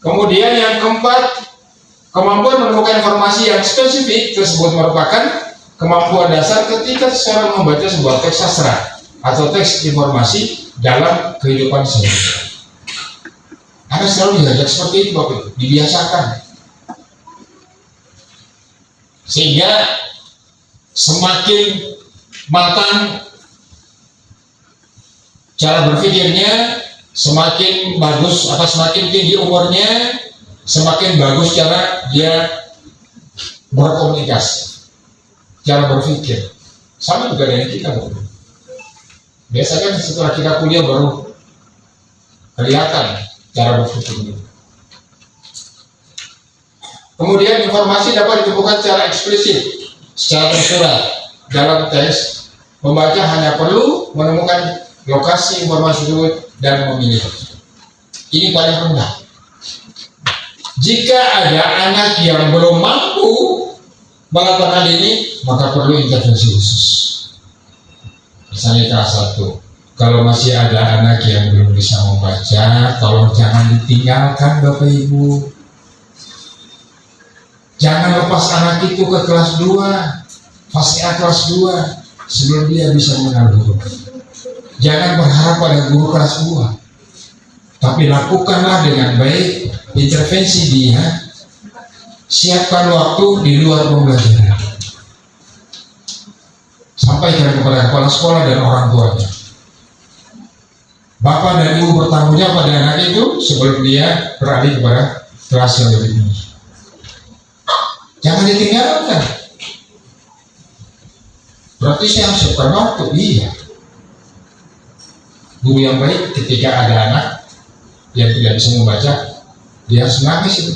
Kemudian yang keempat, kemampuan menemukan informasi yang spesifik tersebut merupakan kemampuan dasar ketika seseorang membaca sebuah teks sastra atau teks informasi dalam kehidupan sehari-hari. Anda selalu diajak seperti itu Bapak Ibu, dibiasakan. Sehingga semakin matang cara berpikirnya, semakin bagus atau semakin tinggi umurnya, semakin bagus cara dia berkomunikasi, cara berpikir. Sama juga dengan kita. Biasanya setelah kita kuliah baru kelihatan cara berpikirnya. Kemudian informasi dapat ditemukan secara eksplisit, secara tersurat dalam teks. Pembaca hanya perlu menemukan lokasi informasi tersebut dan memilih. Ini paling rendah. Jika ada anak yang belum mampu melakukan hal ini, maka perlu intervensi khusus. Misalnya kelas 1, kalau masih ada anak yang belum bisa membaca, tolong jangan ditinggalkan Bapak Ibu. Jangan lepas anak itu ke kelas 2, fase A kelas 2, sebelum dia bisa mengenal guru. Jangan berharap pada guru kelas 2, tapi lakukanlah dengan baik intervensi dia. Siapkan waktu di luar pembelajaran. Sampaikan kepada kepala sekolah dan orang tuanya. Bapak dan ibu bertanggung jawab pada anak itu sebelum dia beralih kepada kelas yang lebih tinggi. Jangan ditinggalkan. Berarti saya harus siapkan waktu. Iya. Guru yang baik ketika ada anak yang tidak bisa membaca, dia harus nangis itu.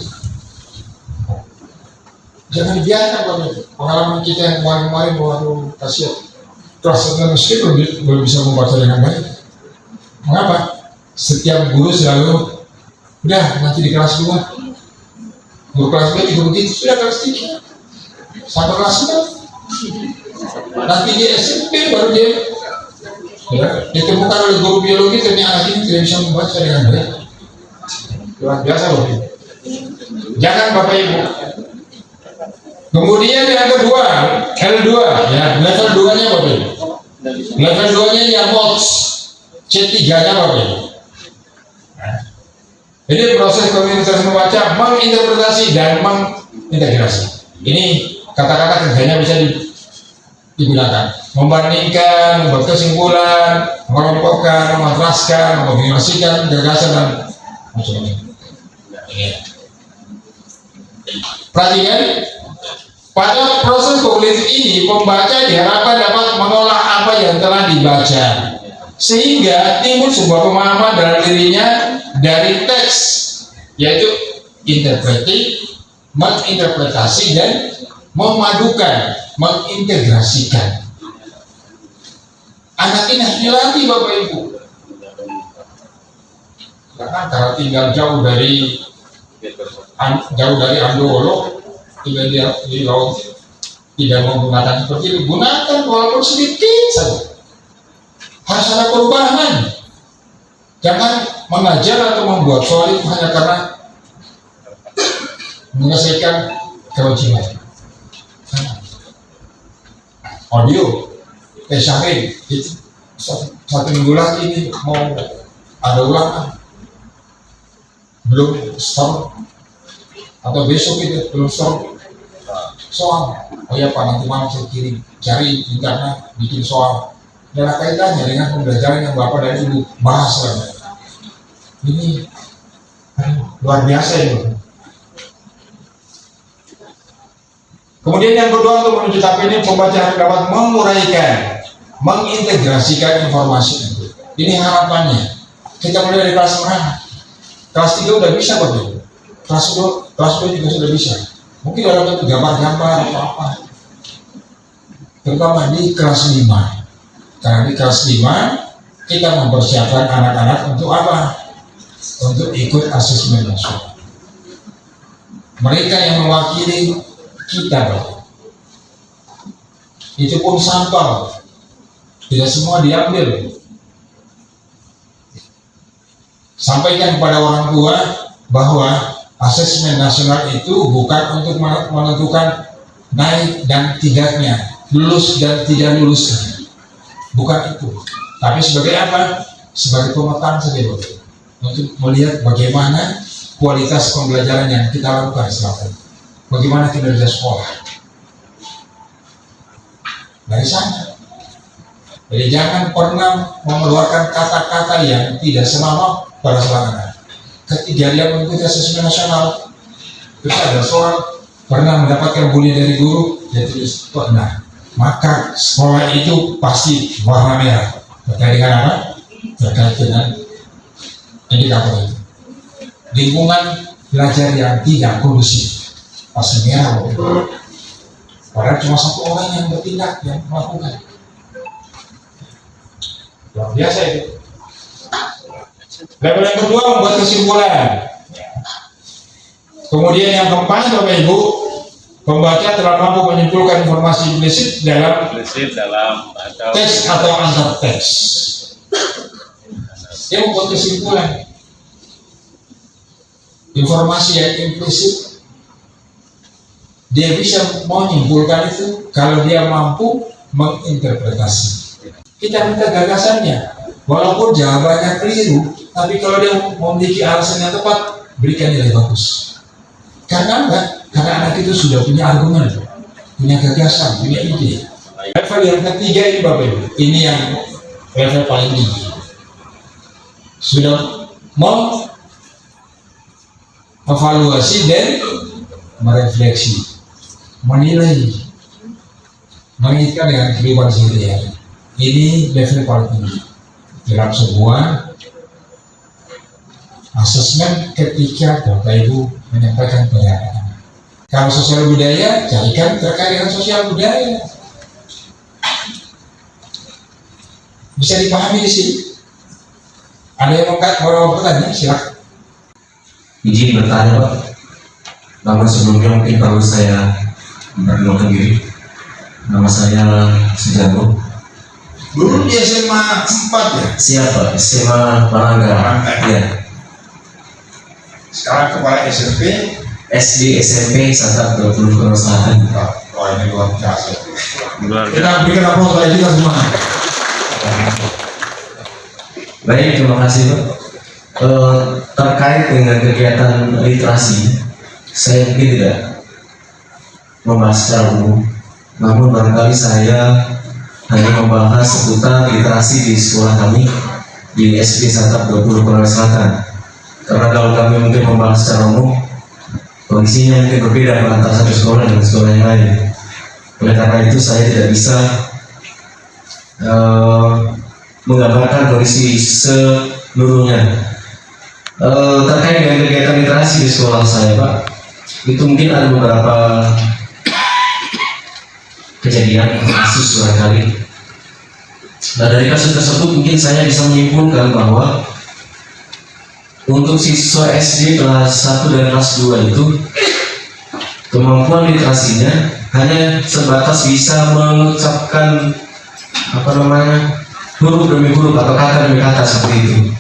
Jangan dibiarkan Bapak. Pengalaman kita yang kemarin-kemarin, waduh kasihan. Kelas 6 SD belum bisa membaca dengan baik. Mengapa? Setiap guru selalu, udah nanti di kelas 2. Guru kelas 2 juga begitu, sudah kelas 3. Sampai kelas 4. Nanti di SMP baru dia Ya, ditemukan oleh guru biologi ternyata anak ini tidak bisa membaca dengan baik. Luar biasa loh. Jangan Bapak Ibu. Kemudian yang kedua, L2, ya level 2-nya Bapak Ibu. Level 2-nya yang MOOCs, C3-nya Bapak Ibu. Jadi proses komunikasi membaca, menginterpretasi dan mengintegrasi. Ini kata-kata kerjanya bisa digunakan. Membandingkan, membuat kesimpulan, mengelompokkan, mengontraskan, mengombinasikan gagasan dan macam-macam. Perhatikan, pada proses kognitif ini pembaca diharapkan dapat menolak apa yang telah dibaca, sehingga timbul sebuah pemahaman dalam dirinya dari teks, yaitu interpreting, menginterpretasi dan memadukan, mengintegrasikan. Anak ini harus dilatih Bapak Ibu, karena tinggal jauh dari Andolo, tinggal di laut, tidak menggunakan seperti itu. Gunakan walaupun sedikit saja, harus ada perubahan. Jangan mengajar atau membuat soal itu hanya karena menyelesaikan kewajiban. Audio, syahrin itu satu minggu lagi ini mau ada ulangan, belum stop, atau besok itu belum stop soal. Oh ya Pak, nanti malam saya kirim, cari internet, bikin soal. Dan ada kaitannya dengan pembelajaran yang Bapak dan Ibu bahas lagi. Ini luar biasa itu. Kemudian yang kedua, untuk menuju tahap ini pembaca harus dapat menguraikan, mengintegrasikan informasi itu. Ini harapannya. Kita mulai dari kelas menengah. Kelas 3 udah bisa Bapak. Kelas 2 juga sudah bisa. Mungkin dalam bentuk gambar-gambar atau apa. Terutama di kelas 5. Karena di kelas 5 kita mempersiapkan anak-anak untuk apa? Untuk ikut asesmen nasional. Mereka yang mewakili kita, Bapak. Itu pun sampel, tidak semua diambil. Sampaikan kepada orang tua bahwa asesmen nasional itu bukan untuk menentukan naik dan tidaknya, lulus dan tidak lulus, bukan itu. Tapi sebagai apa? Sebagai pemetaan saja, Bapak. Untuk melihat bagaimana kualitas pembelajaran yang kita lakukan selama ini. Bagaimana kinerja sekolah dari sana. Jadi jangan pernah mengeluarkan kata-kata yang tidak senonoh pada seorang anak. Ketika dia mengikuti asesmen nasional, terus ada seorang pernah mendapatkan bully dari guru, dia tulis pernah, maka sekolah itu pasti warna merah. Terkait dengan apa? Terkait dengan indikator itu. Lingkungan belajar yang tidak kondusif pasti merah. Padahal cuma satu orang yang bertindak, yang melakukan. Luar biasa itu. Level yang kedua, membuat kesimpulan. Kemudian yang keempat, Bapak Ibu, pembaca telah mampu menyimpulkan informasi implisit dalam teks atau antar teks. Dia membuat kesimpulan. Informasi yang implisit dia bisa menyimpulkan itu kalau dia mampu menginterpretasi. Kita minta gagasannya, walaupun jawabannya keliru, tapi kalau dia memiliki alasan yang tepat, berikan nilai bagus. Karena apa? Karena anak itu sudah punya argumen, punya gagasan, punya ide. Level yang ketiga ini Bapak Ibu, ini yang level paling tinggi. Sudah mengevaluasi dan merefleksi, menilai, mengaitkan dengan kehidupan sehari-hari. Ini level paling tinggi dalam sebuah asesmen ketika Bapak Ibu menyampaikan kepada anak. Kalau sosial budaya, carikan terkait dengan sosial budaya. Bisa dipahami di sini. Ada yang mau bertanya? Silakan. Izin bertanya Pak. Nama sebelumnya mungkin kalau saya memperkenalkan diri. Nama saya Sujarwo. Guru di SMA 4 ya? Siapa? SMA Palangga. Palangga. Ya. Sekarang kepala SMP. SD SMP Santap 20 Korea Selatan. Wah, ini luar biasa. Luar biasa. Kita berikan aplaus kepada kita semua. Baik, terima kasih Pak. Terkait dengan kegiatan literasi, saya mungkin tidak membahas secara umum, namun barangkali saya hanya membahas seputar literasi di sekolah kami di SD Santap 20 Korea Selatan. Karena kalau kami mungkin membahas secara umum, kondisinya mungkin berbeda antara satu sekolah dengan sekolah yang lain. Oleh karena itu saya tidak bisa menggambarkan kondisi seluruhnya. Terkait dengan kegiatan literasi di sekolah saya, Pak, itu mungkin ada beberapa kejadian kasus barangkali. Nah, dari kasus tersebut mungkin saya bisa menyimpulkan bahwa untuk siswa SD kelas 1 dan kelas 2 itu kemampuan literasinya hanya sebatas bisa mengucapkan huruf demi huruf atau kata demi kata seperti itu.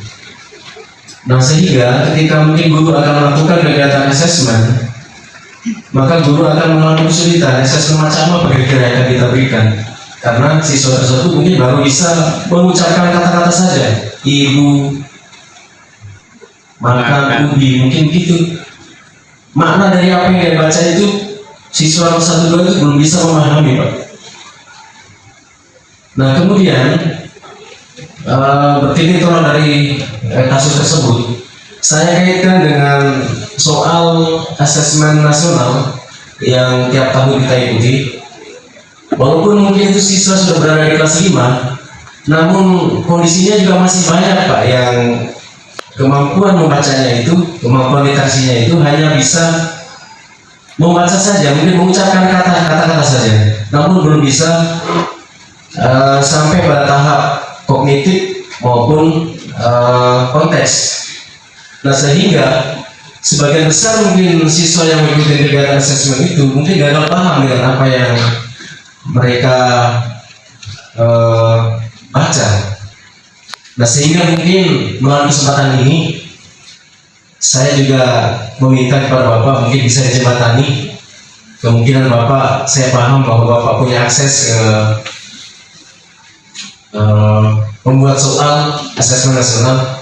Nah, sehingga ketika mungkin guru akan melakukan kegiatan asesmen, maka guru akan mengalami kesulitan asesmen macam apa kira-kira yang akan kita berikan, karena siswa tersebut mungkin baru bisa mengucapkan kata-kata saja, ibu, makan, ubi, mungkin gitu. Makna dari apa yang dia baca itu siswa kelas 1 2 itu belum bisa memahami, Pak. Nah, kemudian bertitik tolak dari kasus tersebut, saya kaitkan dengan soal asesmen nasional yang tiap tahun kita ikuti. Walaupun mungkin itu siswa sudah berada di kelas 5, namun kondisinya juga masih banyak, Pak, yang kemampuan membacanya itu, kemampuan literasinya itu hanya bisa membaca saja, mungkin mengucapkan kata-kata saja, namun belum bisa sampai pada tahap kognitif maupun konteks. Nah, sehingga sebagian besar mungkin siswa yang mengikuti kegiatan asesmen itu mungkin gagal paham dengan apa yang mereka baca. Nah, sehingga mungkin melalui kesempatan ini saya juga meminta kepada Bapak mungkin bisa dijembatani kemungkinan Bapak, saya paham bahwa Bapak punya akses ke membuat soal asesmen nasional.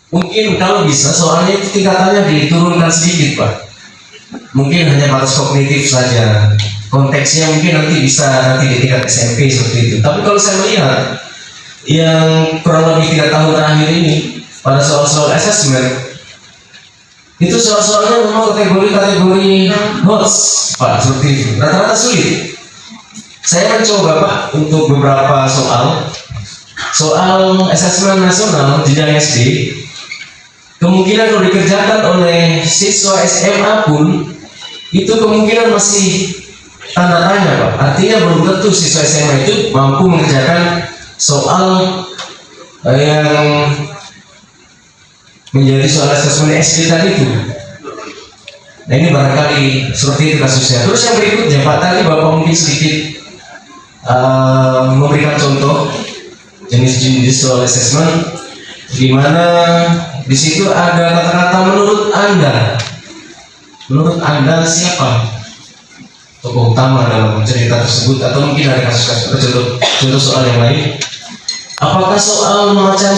Mungkin kalau bisa soalnya itu tingkatannya diturunkan sedikit, Pak. Mungkin hanya batas kognitif saja. Konteksnya mungkin nanti bisa di tingkat SMP seperti itu. Tapi kalau saya melihat yang kurang lebih 3 tahun terakhir ini pada soal-soal asesmen itu soal-soalnya memang kategori-kategori HOTS, Pak, seperti itu. Rata-rata sulit. Saya mencoba, Pak, untuk beberapa soal asesmen nasional jenjang SD, kemungkinan kalau dikerjakan oleh siswa SMA pun itu kemungkinan masih tanda tanya, Pak. Artinya belum tentu siswa SMA itu mampu mengerjakan soal yang menjadi soal asesmen SD tadi itu. Nah, ini barangkali seperti itu kasusnya. Terus yang berikutnya, Pak, tadi Bapak mungkin sedikit memberikan contoh jenis-jenis soal asesmen, di mana di situ ada kata-kata menurut Anda. Menurut Anda siapa tokoh utama dalam cerita tersebut, atau mungkin ada kasus-kasus contoh soal yang lain. Apakah soal macam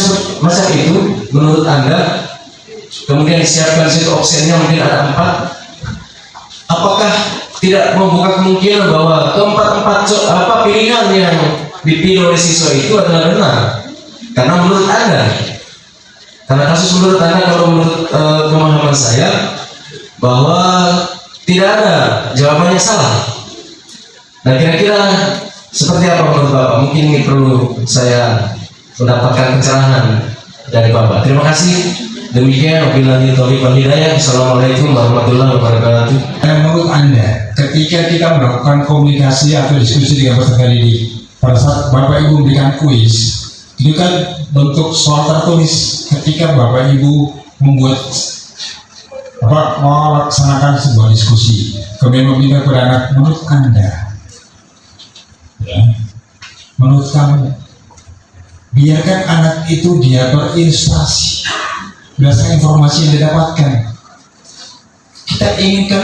itu menurut Anda? Kemudian disiapkan di situ opsinya mungkin ada 4. Apakah tidak membuka kemungkinan bahwa keempat pilihan yang dipilih oleh siswa itu adalah benar? Karena menurut Anda, karena kasus menurut Anda, kalau menurut pemahaman saya bahwa tidak ada jawabannya salah. Nah, kira-kira seperti apa menurut Bapak? Mungkin ini perlu saya mendapatkan pencerahan dari Bapak. Terima kasih. Demikian, wabillahi taufiq wal hidayah. Assalamualaikum warahmatullahi wabarakatuh. Menurut Anda, ketika kita melakukan komunikasi atau diskusi dengan peserta didik, pada saat Bapak Ibu memberikan kuis, itu kan bentuk soal tertulis. Ketika Bapak Ibu melaksanakan sebuah diskusi, kemudian meminta kepada anak, menurut Anda, ya, Menurut kamu, biarkan anak itu dia berinspirasi berdasarkan informasi yang didapatkan. Kita inginkan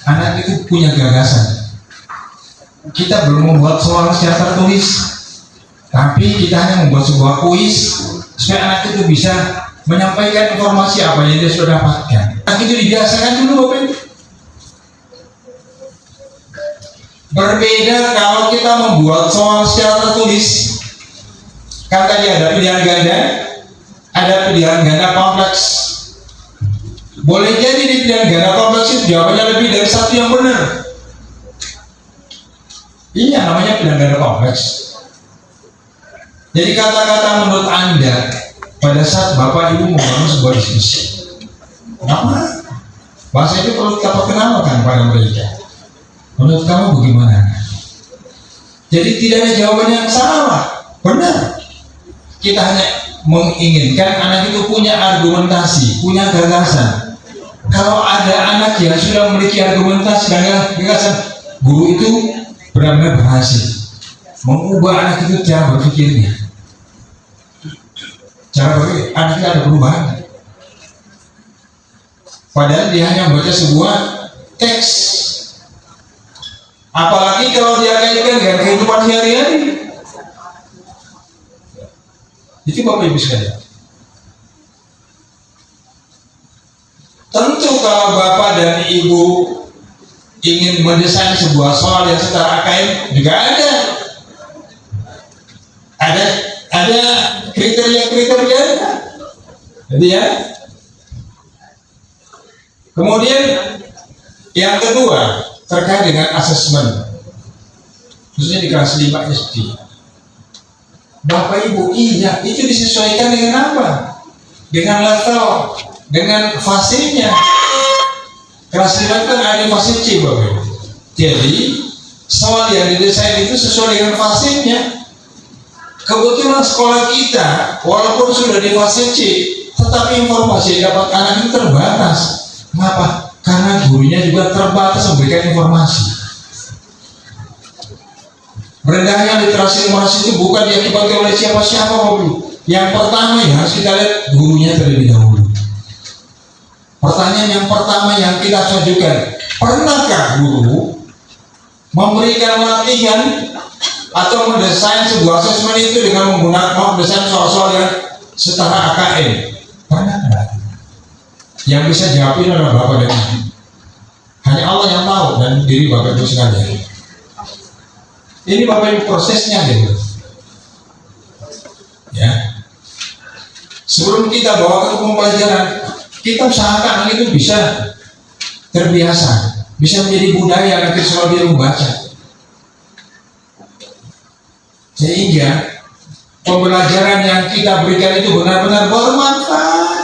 anak itu punya gagasan. Kita belum membuat soal secara tertulis, tapi kita hanya membuat sebuah kuis supaya anak itu bisa menyampaikan informasi apa yang dia sudah dapatkan. Anak itu dibiasakan dulu, Bapak Ibu. Berbeda kalau kita membuat soal secara tertulis. Kan tadi ada pilihan ganda, ada pilihan ganda kompleks. Boleh jadi di pilihan ganda kompleks itu jawabannya lebih dari satu yang benar. Ini yang namanya pilihan ganda kompleks. Jadi kata-kata menurut Anda pada saat Bapak Ibu membangun sebuah diskusi, apa? Bahasa itu perlu kita perkenalkan pada mereka. Menurut kamu bagaimana? Jadi tidak ada jawaban yang salah, benar. Kita hanya menginginkan anak itu punya argumentasi, punya gagasan. Kalau ada anak yang sudah memiliki argumentasi dan gagasan, guru itu benar-benar berhasil mengubah anak itu cara berpikirnya. Cara berpikir anak itu ada perubahan. Padahal dia hanya membaca sebuah teks. Apalagi kalau dia kaitkan dengan kehidupan sehari-hari. Itu Bapak Ibu sekalian. Tentu kalau Bapak dan Ibu ingin mendesain sebuah soal yang secara akademik juga ada kriteria-kriteria. Jadi ya. Kemudian yang kedua terkait dengan asesmen, khususnya di kelas 5 SD. Bapak Ibu, iya, itu disesuaikan dengan apa? Dengan level, dengan fasenya. Kelas 5 kan ada fase C, Bapak Ibu. Jadi soal yang didesain itu sesuai dengan fasenya. Kebetulan sekolah kita walaupun sudah di fase C, tetapi informasi yang dapat anak itu terbatas. Kenapa? Karena gurunya juga terbatas memberikan informasi. Rendahnya literasi informasi itu bukan diakibatkan oleh siapa-siapa, Bapak Ibu. Yang pertama yang harus kita lihat gurunya terlebih dahulu. Pertanyaan yang pertama yang kita ajukan, pernahkah guru memberikan latihan atau mendesain sebuah asesmen itu dengan menggunakan mendesain soal-soal yang setara AKM? Pernah enggak? Yang bisa jawab ini adalah Bapak dan Ibu. Hanya Allah yang tahu dan diri Bapak Ibu sekalian. Ini Bapak Ibu prosesnya gitu. Ya. Sebelum kita bawa ke pembelajaran, kita usahakan itu bisa terbiasa, bisa menjadi budaya nanti selalu dia membaca. Sehingga pembelajaran yang kita berikan itu benar-benar bermanfaat.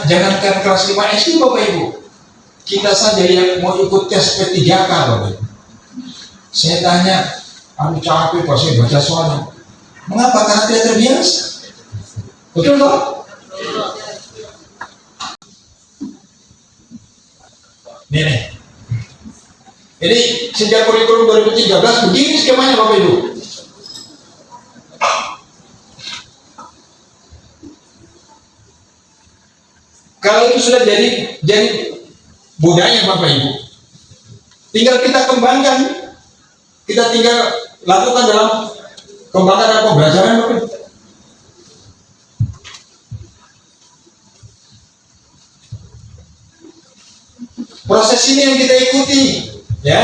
Jangankan kelas 5 SD, Bapak Ibu. Kita saja yang mau ikut tes P3K, Bapak Ibu. Saya tanya, aku capek pas saya baca soalnya. Mengapa? Karena tidak terbiasa. Betul toh? Nih. Jadi sejak kurikulum 2013 begini skemanya, Bapak Ibu. Kalau itu sudah jadi budaya, Bapak Ibu, tinggal kita kembangkan, kita tinggal lakukan dalam kembangkan dalam pembelajaran, Bapak Ibu. Proses ini yang kita ikuti, ya.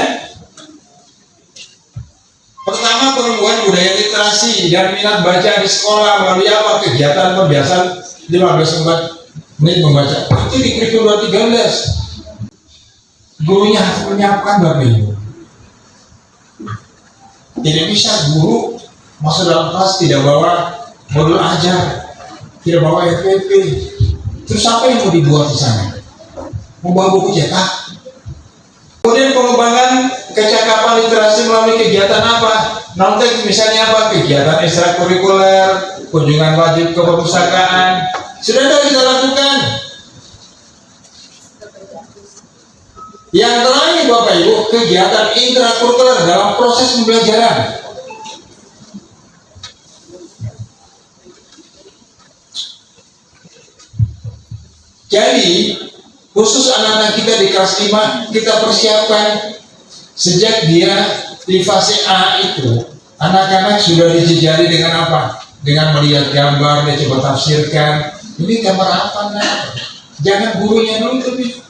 Pertama, penumbuhan budaya literasi dan minat baca di sekolah melalui apa? Kegiatan pembiasaan 15 menit membaca. Itu di kurikulum 2013. Gurunya harus menyiapkan, Bapak Ibu. Tidak bisa guru masuk dalam kelas tidak bawa modul ajar, tidak bawa FPP. Terus apa yang mau dibuat di sana? Membawa buku cetak. Kemudian pengembangan kecakapan literasi melalui kegiatan apa? Nontek misalnya apa? Kegiatan ekstrakurikuler, kunjungan wajib ke perpustakaan. Sudah ada kita lakukan. Yang terakhir, Bapak Ibu, untuk kegiatan intrakurikuler dalam proses pembelajaran. Jadi khusus anak-anak kita di kelas 5 kita persiapkan sejak dia di fase A itu, anak-anak sudah dijejari dengan apa? Dengan melihat gambar, dia coba tafsirkan, ini gambar apa nak? Jangan gurunya dulu lebih,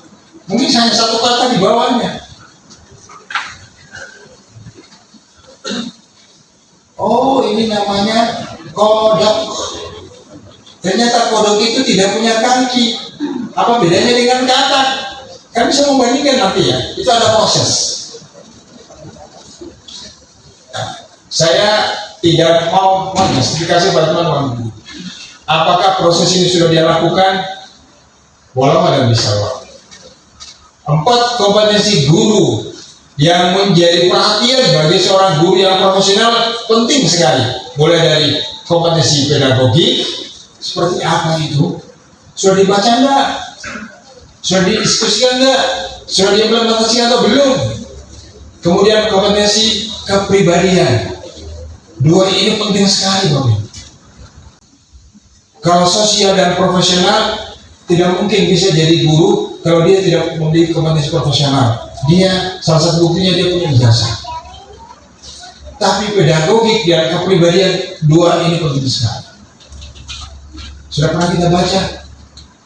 mungkin hanya satu kata di bawahnya. Oh, ini namanya kodok. Ternyata kodok itu tidak punya kaki. Apa bedanya dengan katak? Kami bisa membandingkan nanti ya. Itu ada proses. Nah, saya tidak mau menjustifikasi pada teman-teman. Apakah proses ini sudah dia lakukan? Walau ada bisa. 4 kompetensi guru yang menjadi perhatian bagi seorang guru yang profesional penting sekali. Mulai dari kompetensi pedagogik, seperti apa itu? Sudah dibaca enggak? Sudah didiskusikan enggak? Sudah diimplementasikan atau belum? Kemudian kompetensi kepribadian. 2 ini penting sekali, Bapak. Kalau sosial dan profesional tidak mungkin bisa jadi guru kalau dia tidak memiliki kompetensi profesional. Dia salah satu buktinya dia punya ijazah. Tapi pedagogik dan kepribadian 2 ini penting sekali. Sudah pernah kita baca?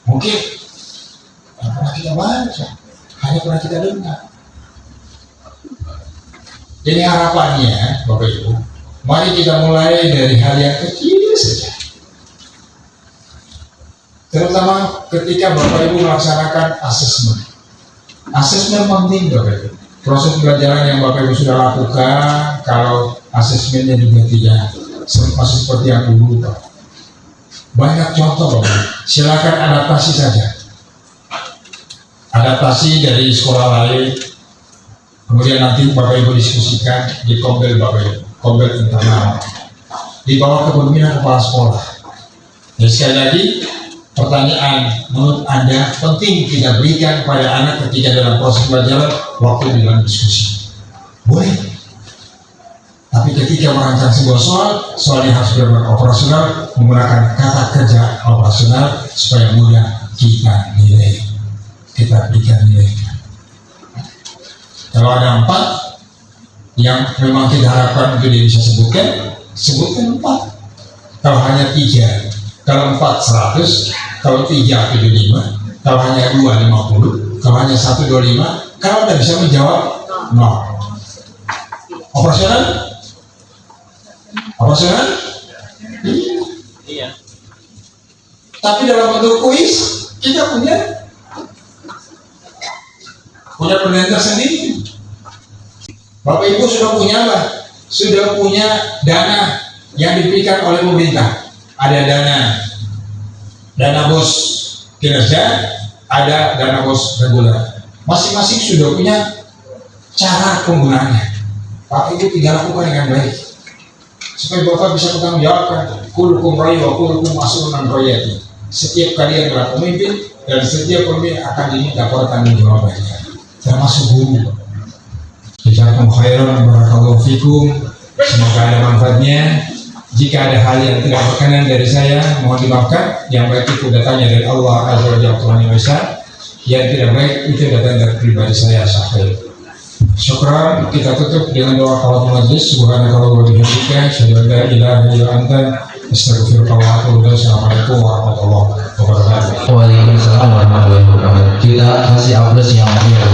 Mungkin tidak pernah kita baca, hanya pernah kita dengar. Jadi harapannya, Bapak Ibu, mari kita mulai dari hal yang kecil saja. Terutama ketika Bapak Ibu melaksanakan asesmen. Asesmen penting, Bapak Ibu. Proses pembelajaran yang Bapak Ibu sudah lakukan, kalau asesmennya juga tidak masih seperti yang dulu, Pak. Banyak contoh, Bapak. Silakan adaptasi saja. Adaptasi dari sekolah lain. Kemudian nanti Bapak Ibu diskusikan di kombel Bapak Ibu, kombel internal. Di bawah kepemimpinan kepala sekolah. Jadi sekali lagi, pertanyaan menurut Anda penting kita berikan kepada anak ketika dalam proses pembelajaran waktu di dalam diskusi. Boleh. Tapi ketika merancang sebuah soal yang harus benar-benar operasional, menggunakan kata kerja operasional supaya mudah kita nilai, kita berikan nilai. Kalau ada 4 yang memang kita harapkan untuk dia bisa sebutkan 4. Kalau hanya 3, kalau 4 100, kalau 3 75, kalau hanya 2 50, kalau hanya 1 25, kalau tidak bisa menjawab 0. Operasional? Operasional? Iya. Tapi dalam bentuk kuis kita punya penelitian tersendiri. Bapak Ibu sudah punya apa? Sudah punya dana yang diberikan oleh pemerintah. Ada dana bos kinerja, ada dana bos reguler. Masing-masing sudah punya cara penggunaannya. Bapak Ibu tinggal lakukan dengan baik. Supaya Bapak bisa bertanggung jawabkan kullukum ra'i wa kullukum mas'ulun an ra'iyati. Setiap kalian adalah pemimpin dan setiap pemimpin akan diminta pertanggung jawabannya, termasuk guru. Jazakum khairan, barakallahu fikum. Semoga ada manfaatnya. Jika ada hal yang tidak berkenan dari saya, mohon dimaafkan. Yang baik itu datangnya dari Allah Azza wa Jalla, Tuhan yang Esa. Yang tidak baik itu datang dari pribadi saya, Syahid. Syukran, kita tutup dengan doa kafatul majlis. Subhanakallah wa bihamdika, asyhadu an la ilaha illa anta, astaghfiruka wa atubu ilaik. Assalamualaikum warahmatullahi wabarakatuh. Waalaikumsalam warahmatullahi wabarakatuh. Kita kasih aplaus yang mulia.